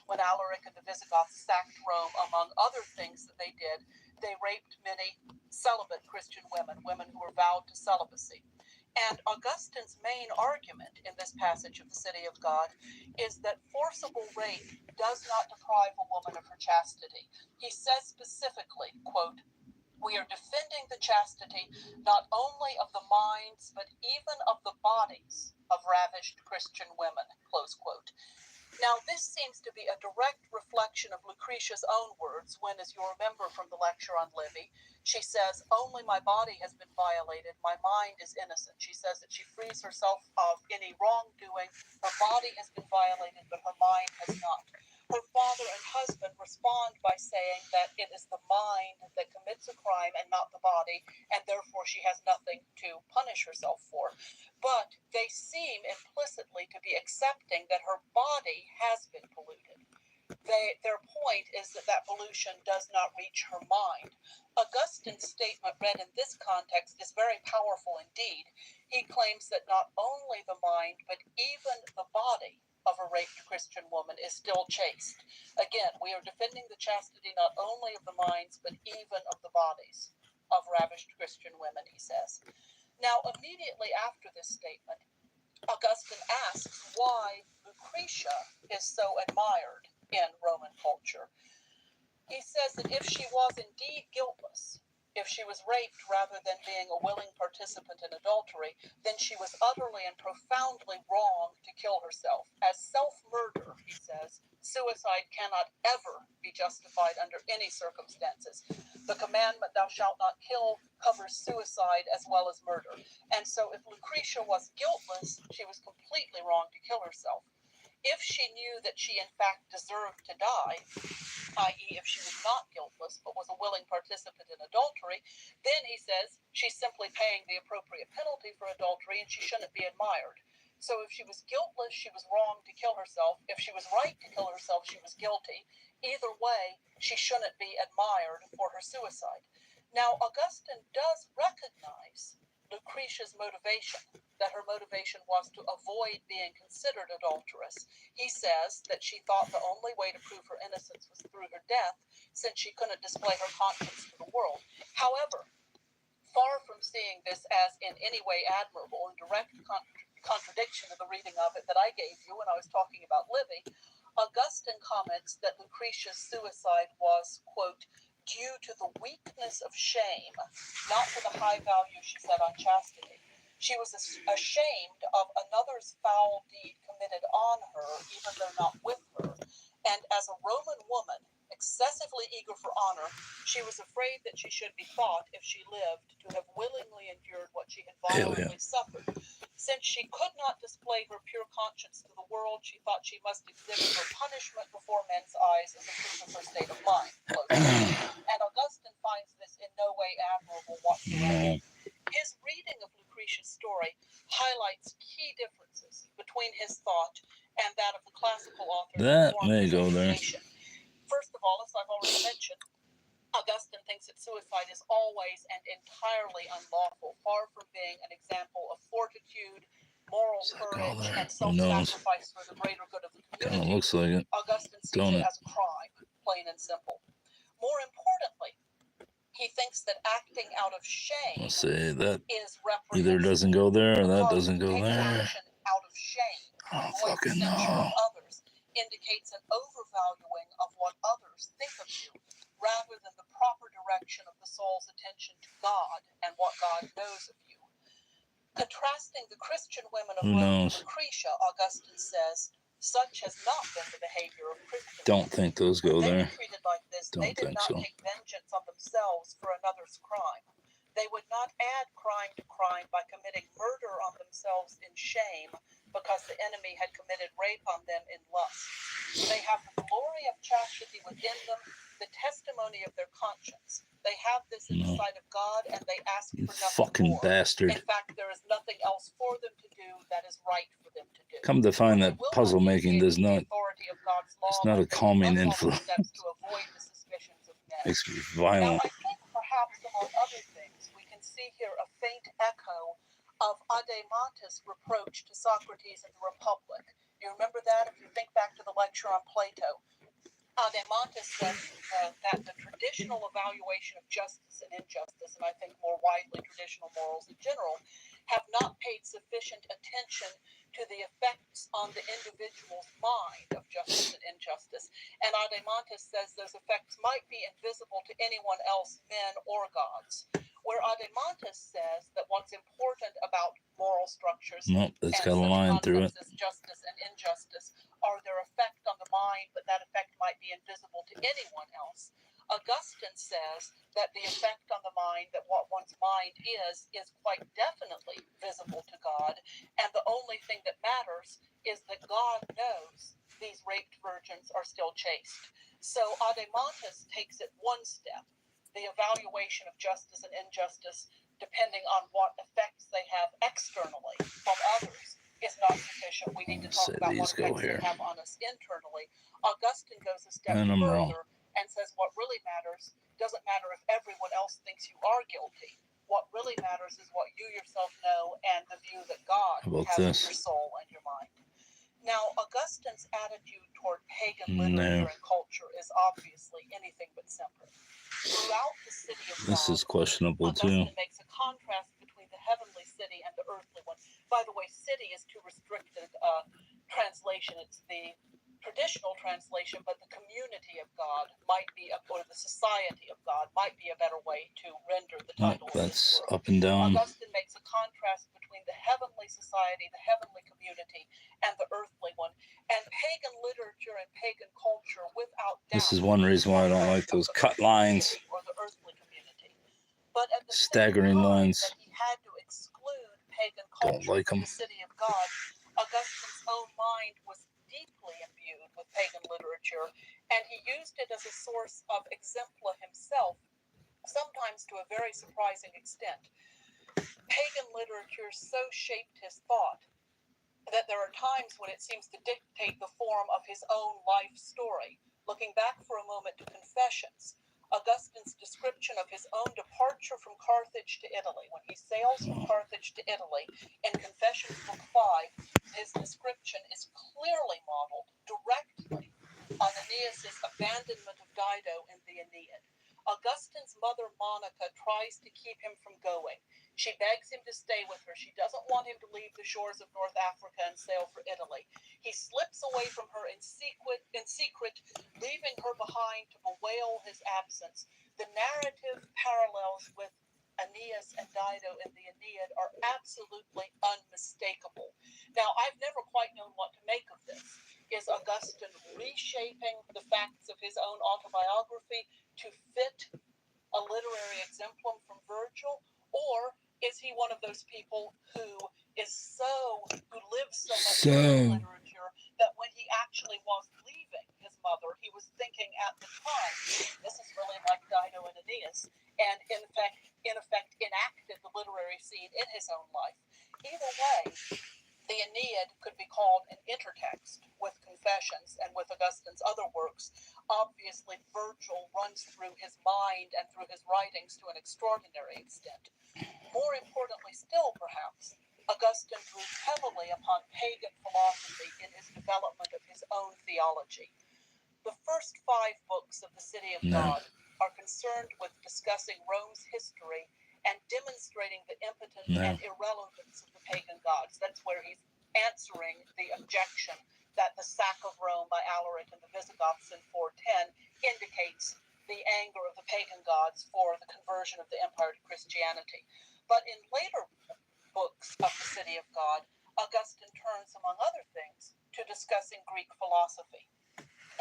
When Alaric and the Visigoths sacked Rome, among other things that they did, they raped many celibate Christian women, women who were vowed to celibacy. And Augustine's main argument in this passage of the City of God is that forcible rape does not deprive a woman of her chastity. He says specifically, quote, "We are defending the chastity not only of the minds, but even of the bodies of ravished Christian women," close quote. Now, this seems to be a direct reflection of Lucretia's own words when, as you remember from the lecture on Livy, she says, "Only my body has been violated, my mind is innocent." She says that she frees herself of any wrongdoing. Her body has been violated, but her mind has not. Her father and husband respond by saying that it is the mind that commits a crime and not the body, and therefore she has nothing to punish herself for. But they seem implicitly to be accepting that her body has been polluted. Their point is that that pollution does not reach her mind. Augustine's statement read in this context is very powerful indeed. He claims that not only the mind, but even the body of a raped Christian woman is still chaste. Again, we are defending the chastity not only of the minds, but even of the bodies of ravished Christian women, he says. Now, immediately after this statement, Augustine asks why Lucretia is so admired in Roman culture. He says that if she was indeed guiltless, if she was raped rather than being a willing participant in adultery, then she was utterly and profoundly wrong to kill herself. As self-murder, he says, suicide cannot ever be justified under any circumstances. The commandment, "Thou shalt not kill," covers suicide as well as murder. And so if Lucretia was guiltless, she was completely wrong to kill herself. If she knew that she in fact deserved to die, i.e. if she was not guiltless but was a willing participant in adultery, then he says she's simply paying the appropriate penalty for adultery and she shouldn't be admired. So if she was guiltless, she was wrong to kill herself. If she was right to kill herself, she was guilty. Either way, she shouldn't be admired for her suicide. Now, Augustine does recognize Lucretia's motivation, that her motivation was to avoid being considered adulterous. He says that she thought the only way to prove her innocence was through her death, since she couldn't display her conscience to the world. However, far from seeing this as in any way admirable, in direct contradiction of the reading of it that I gave you when I was talking about Livy, Augustine comments that Lucretia's suicide was, quote, "due to the weakness of shame, not to the high value she set on chastity. She was ashamed of another's foul deed committed on her, even though not with her. And as a Roman woman, excessively eager for honor, she was afraid that she should be thought, if she lived, to have willingly endured what she had violently suffered. Since she could not display her pure conscience to the world, she thought she must exhibit her punishment before men's eyes as a proof of her state of mind." And Augustine finds this in no way admirable whatsoever. His reading of Lucretia's story highlights key differences between his thought and that of the classical authors. That formed may his go there. education. First of all, as I've already mentioned, Augustine thinks that suicide is always and entirely unlawful, far from being an example of fortitude, moral courage, and self-sacrifice for the greater good of the Kind of community. looks like it. Augustine sees Don't it it? as a crime, plain and simple. More importantly, he thinks that acting out of shame Let's say that is either reprehensible. doesn't go there or that Because doesn't go taking there. action out of shame to I don't avoid the fucking censure know. of others indicates an overvaluing of what others think of you, rather than the proper direction of the soul's attention to God and what God knows of you. Contrasting the Christian women of Who Rome knows? and Lucretia, Augustine says, such has not been the behavior of Christian Don't women. think those go When they there. were treated like this, Don't they did think not so. take vengeance on themselves for another's crime. They would not add crime to crime by committing murder on themselves in shame because the enemy had committed rape on them in lust. They have the glory of chastity within them, the testimony of their conscience. They have this in the No. sight of God, and they ask You for nothing fucking more. bastard. In fact, there is nothing else for them to do that is right for them to do. Come to find They that will puzzle not making deviate does from the not. authority of God's law, It's not a but take calming unlawful influence. steps to avoid the suspicions of men. Makes me Now, violent. I think perhaps among other things, we can see here a faint echo of Adeimantus' reproach to Socrates in the Republic. You remember that if you think back to the lecture on Plato. Adeimantus said that the traditional evaluation of justice and injustice, and I think more widely traditional morals in general, have not paid sufficient attention to the effects on the individual's mind of justice and injustice. And Adeimantus says those effects might be invisible to anyone else, men or gods. Where Adeimantus says that what's important about moral structures Nope, that's and got a such line through it. concepts as justice and injustice are their effect on the mind, but that effect might be invisible to anyone else. Augustine says that the effect on the mind, that what one's mind is quite definitely visible to God, and the only thing that matters is that God knows these raped virgins are still chaste. So Adeimantus takes it one step. The evaluation of justice and injustice, depending on what effects they have externally from others, is not sufficient. We need to talk Say about these what go effects here. they have on us internally. Augustine goes a step And I'm wrong. further and says what really matters doesn't matter if everyone else thinks you are guilty. What really matters is what you yourself know and the view that God How about has of this? your soul and your mind. Now, Augustine's attitude toward pagan No. literature and culture is obviously anything but simple. Throughout the city of This God, is questionable too. Augustine makes a contrast between the heavenly city and the earthly one. By the way, city is too restricted a translation. It's the traditional translation, but the community of God might be, or the society of God might be a better way to render the Oh, title of this that's work. up and down. Augustine makes a contrast between the heavenly society, the heavenly community, and the earthly one. And pagan literature and pagan culture, without doubt, This is one reason why I don't like those cut lines. or the earthly community. But at the Staggering same time lines. that he had to exclude pagan Don't culture like from 'em. the city of God, Augustine's own mind was deeply imbued with pagan literature, and he used it as a source of exempla himself, sometimes to a very surprising extent. Pagan literature so shaped his thought that there are times when it seems to dictate the form of his own life story. Looking back for a moment to Confessions, Augustine's description of his own departure from Carthage to Italy. When he sails from Carthage to Italy, in Confessions Book 5, his description is clearly modeled directly on Aeneas's abandonment of Dido in the Aeneid. Augustine's mother, Monica, tries to keep him from going. She begs him to stay with her. She doesn't want him to leave the shores of North Africa and sail for Italy. He slips away from her in secret, leaving her behind to bewail his absence. The narrative parallels with Aeneas and Dido in the Aeneid are absolutely unmistakable. Now, I've never quite known what to make of this. Is Augustine reshaping the facts of his own autobiography to fit a literary exemplum from Virgil, or is he one of those people who lives so much in literature that when he actually was leaving his mother, he was thinking at the time, this is really like Dido and Aeneas, and in effect enacted the literary scene in his own life. Either way, the Aeneid could be called an intertext with Confessions and with Augustine's other works. Obviously, Virgil runs through his mind and through his writings to an extraordinary extent. More importantly still, perhaps, Augustine drew heavily upon pagan philosophy in his development of his own theology. The first 5 books of the City of God are concerned with discussing Rome's history and demonstrating the impotence and irrelevance of the pagan gods. That's where he's answering the objection that the sack of Rome by Alaric and the Visigoths in 410 indicates the anger of the pagan gods for the conversion of the empire to Christianity. But in later books of the City of God, Augustine turns, among other things, to discussing Greek philosophy.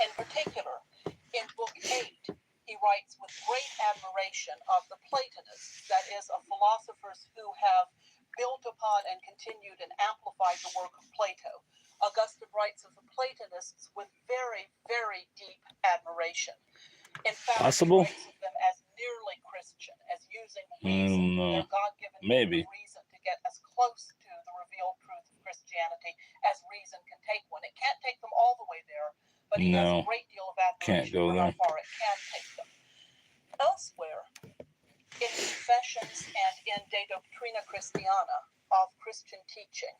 In particular, in Book 8, he writes with great admiration of the Platonists, that is, of philosophers who have built upon and continued and amplified the work of Plato. Augustine writes of the Platonists with very, very deep admiration. In fact, he writes of them as nearly Christian, as using reason, their God-given reason, to get as close to the revealed truth of Christianity as reason can take one. It can't take them all the way there, but he has a great deal of admiration for how far it can take them. Elsewhere, in Confessions and in De Doctrina Christiana, of Christian teaching,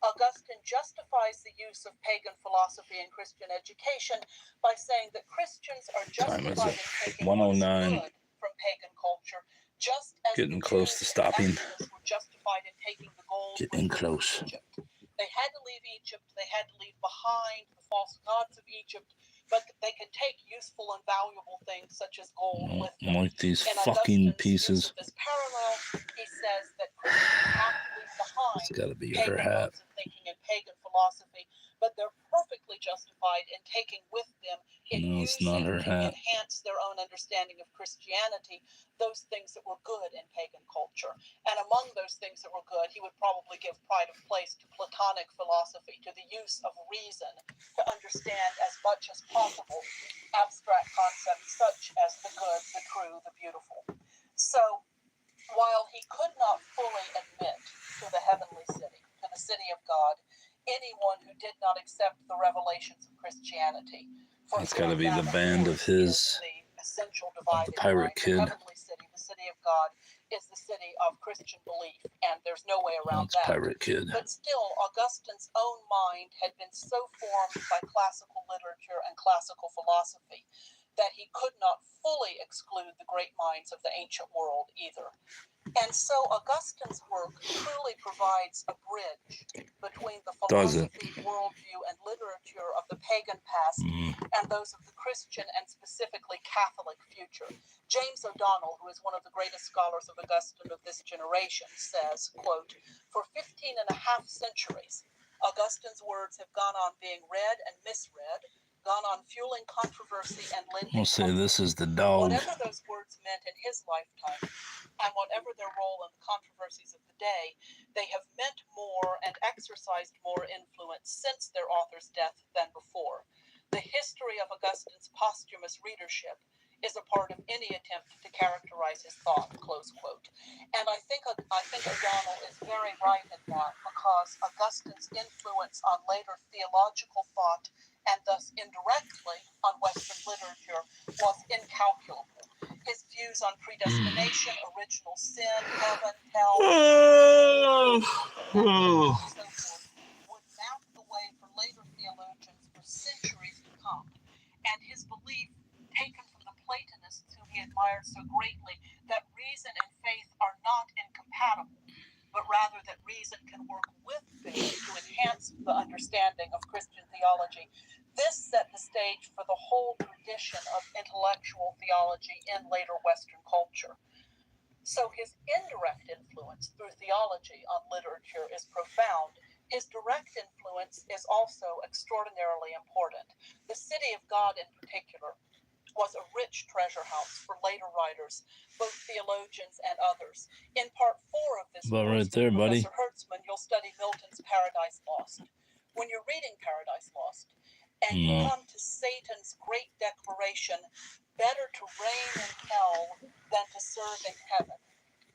Augustine justifies the use of pagan philosophy in Christian education by saying that Christians are justified in taking what is good from pagan culture, just as getting close to stopping. Were justified in taking the gold Getting close. Egypt. They had to leave Egypt. They had to leave behind the false gods of Egypt, but they could take useful and valuable things such as gold with them. Like these In fucking pieces. This parallel, he says that Christians have to leave behind It's got to be pagan her hat. modes of thinking and pagan philosophy, but they're perfectly justified in taking with them, in using to enhance their own understanding of Christianity, those things that were good in pagan culture. And among those things that were good, he would probably give pride of place to Platonic philosophy, to the use of reason to understand as much as possible abstract concepts such as the good, the true, the beautiful. So, while he could not fully admit to the heavenly city, to the city of God, anyone who did not accept the revelations of Christianity, that's got to be the band of his, the essential divide, the pirate kid. The heavenly city, the city of God, is the city of Christian belief, and there's no way around that. Pirate kid. But still, Augustine's own mind had been so formed by classical literature and classical philosophy that he could not fully exclude the great minds of the ancient world either. And so Augustine's work truly provides a bridge between the philosophy, worldview, and literature of the pagan past and those of the Christian and specifically Catholic future. James O'Donnell, who is one of the greatest scholars of Augustine of this generation, says, quote, "For 15 and a half centuries, Augustine's words have gone on being read and misread, gone on fueling controversy and lending We'll say this is the dog. Whatever those words meant in his lifetime, and whatever their role in the controversies of the day, they have meant more and exercised more influence since their author's death than before. The history of Augustine's posthumous readership is a part of any attempt to characterize his thought," close quote. And I think O'Donnell is very right in that, because Augustine's influence on later theological thought, and thus indirectly on Western literature, was incalculable. His views on predestination, original sin, heaven, hell, and so forth, would map the way for later theologians for centuries to come. And his belief, taken from the Platonists whom he admired so greatly, that reason and faith are not incompatible, but rather that reason can work with faith to enhance the understanding of Christian theology. This set the stage for the whole tradition of intellectual theology in later Western culture. So his indirect influence through theology on literature is profound. His direct influence is also extraordinarily important. The City of God in particular was a rich treasure house for later writers, both theologians and others. In part 4 of this course, right there, buddy. Professor Hertzman, you'll study Milton's Paradise Lost. When you're reading Paradise Lost, and you come to Satan's great declaration, better to reign in hell than to serve in heaven.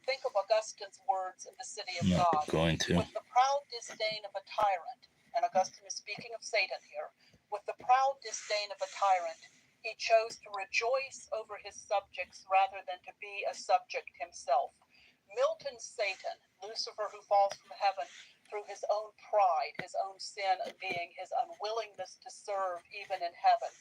Think of Augustine's words in the City of God. Going to. With the proud disdain of a tyrant, and Augustine is speaking of Satan here, with the proud disdain of a tyrant, he chose to rejoice over his subjects rather than to be a subject himself. Milton's Satan, Lucifer who falls from heaven through his own pride, his own sin being his unwillingness to serve even in heaven.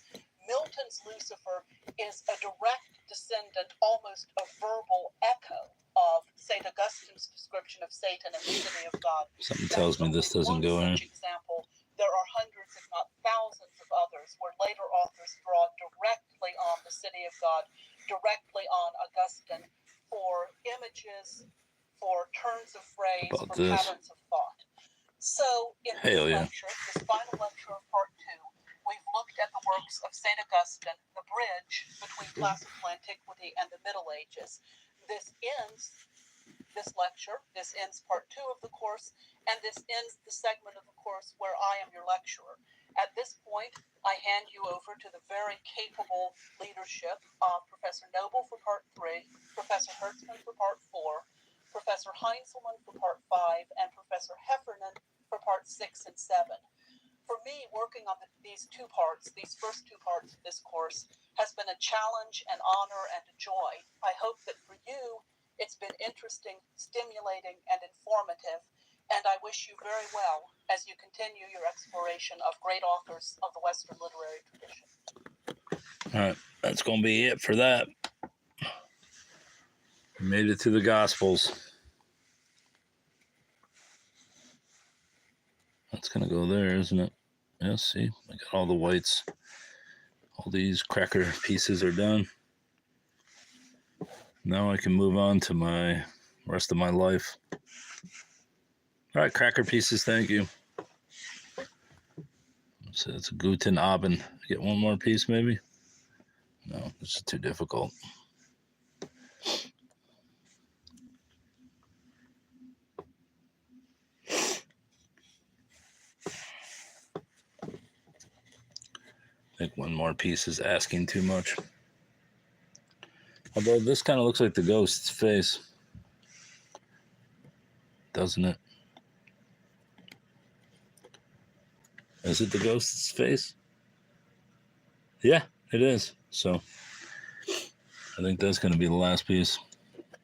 Milton's Lucifer is a direct descendant, almost a verbal echo of St. Augustine's description of Satan in the city of God. Something tells me this doesn't go in. Such example. There are hundreds, if not thousands, of others where later authors draw directly on the city of God, directly on Augustine for images, for turns of phrase, for patterns of thought. So, in this lecture, this final lecture of part 2, we've looked at the works of St. Augustine, the bridge between classical antiquity and the Middle Ages. This ends part 2 of the course, and this ends the segment of the course where I am your lecturer. At this point, I hand you over to the very capable leadership of Professor Noble for part 3, Professor Hertzman for part 4, Professor Heinzelman for part 5, and Professor Heffernan for part 6 and 7. For me, working on these first two parts of this course, has been a challenge, an honor, and a joy. I hope that for you, it's been interesting, stimulating, and informative, and I wish you very well as you continue your exploration of great authors of the Western literary tradition. All right, that's going to be it for that. Made it to the Gospels. That's going to go there, isn't it? Yeah, see, I got all the whites. All these cracker pieces are done. Now I can move on to my rest of my life. All right, cracker pieces, thank you. So it's a Guten Abend. Get one more piece, maybe? No, this is too difficult. I think one more piece is asking too much. Although this kind of looks like the ghost's face. Doesn't it? Is it the ghost's face? Yeah, it is. So I think that's going to be the last piece.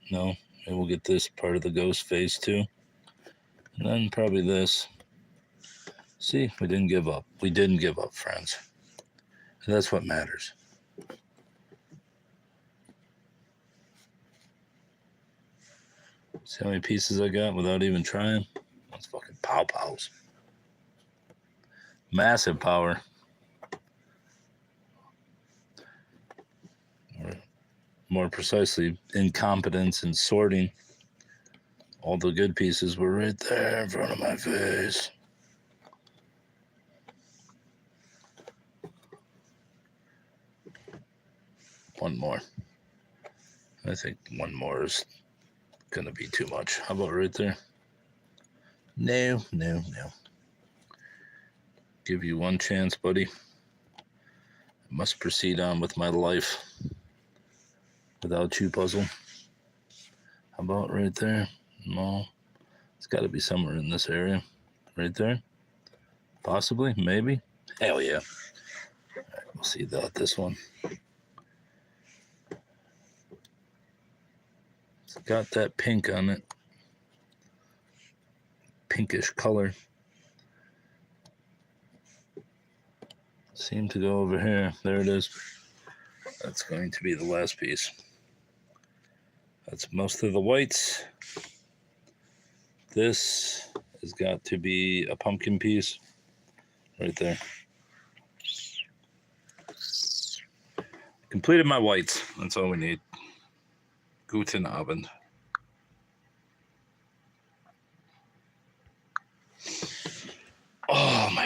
No, maybe we'll get this part of the ghost face too. And then probably this. See, we didn't give up. We didn't give up, friends. And that's what matters. See how many pieces I got without even trying? That's fucking pow-pows. Massive power. Or more precisely, incompetence in sorting. All the good pieces were right there in front of my face. One more. I think one more is gonna be too much. How about right there? No. Give you one chance, buddy. I must proceed on with my life without you, puzzle. How about right there? No. It's got to be somewhere in this area. Right there? Possibly? Maybe? Hell yeah. All right, we'll see about this one. It's got that pink on it. Pinkish color. Seem to go over here. There it is. That's going to be the last piece. That's most of the whites. This has got to be a pumpkin piece. Right there. Completed my whites. That's all we need. Guten Abend.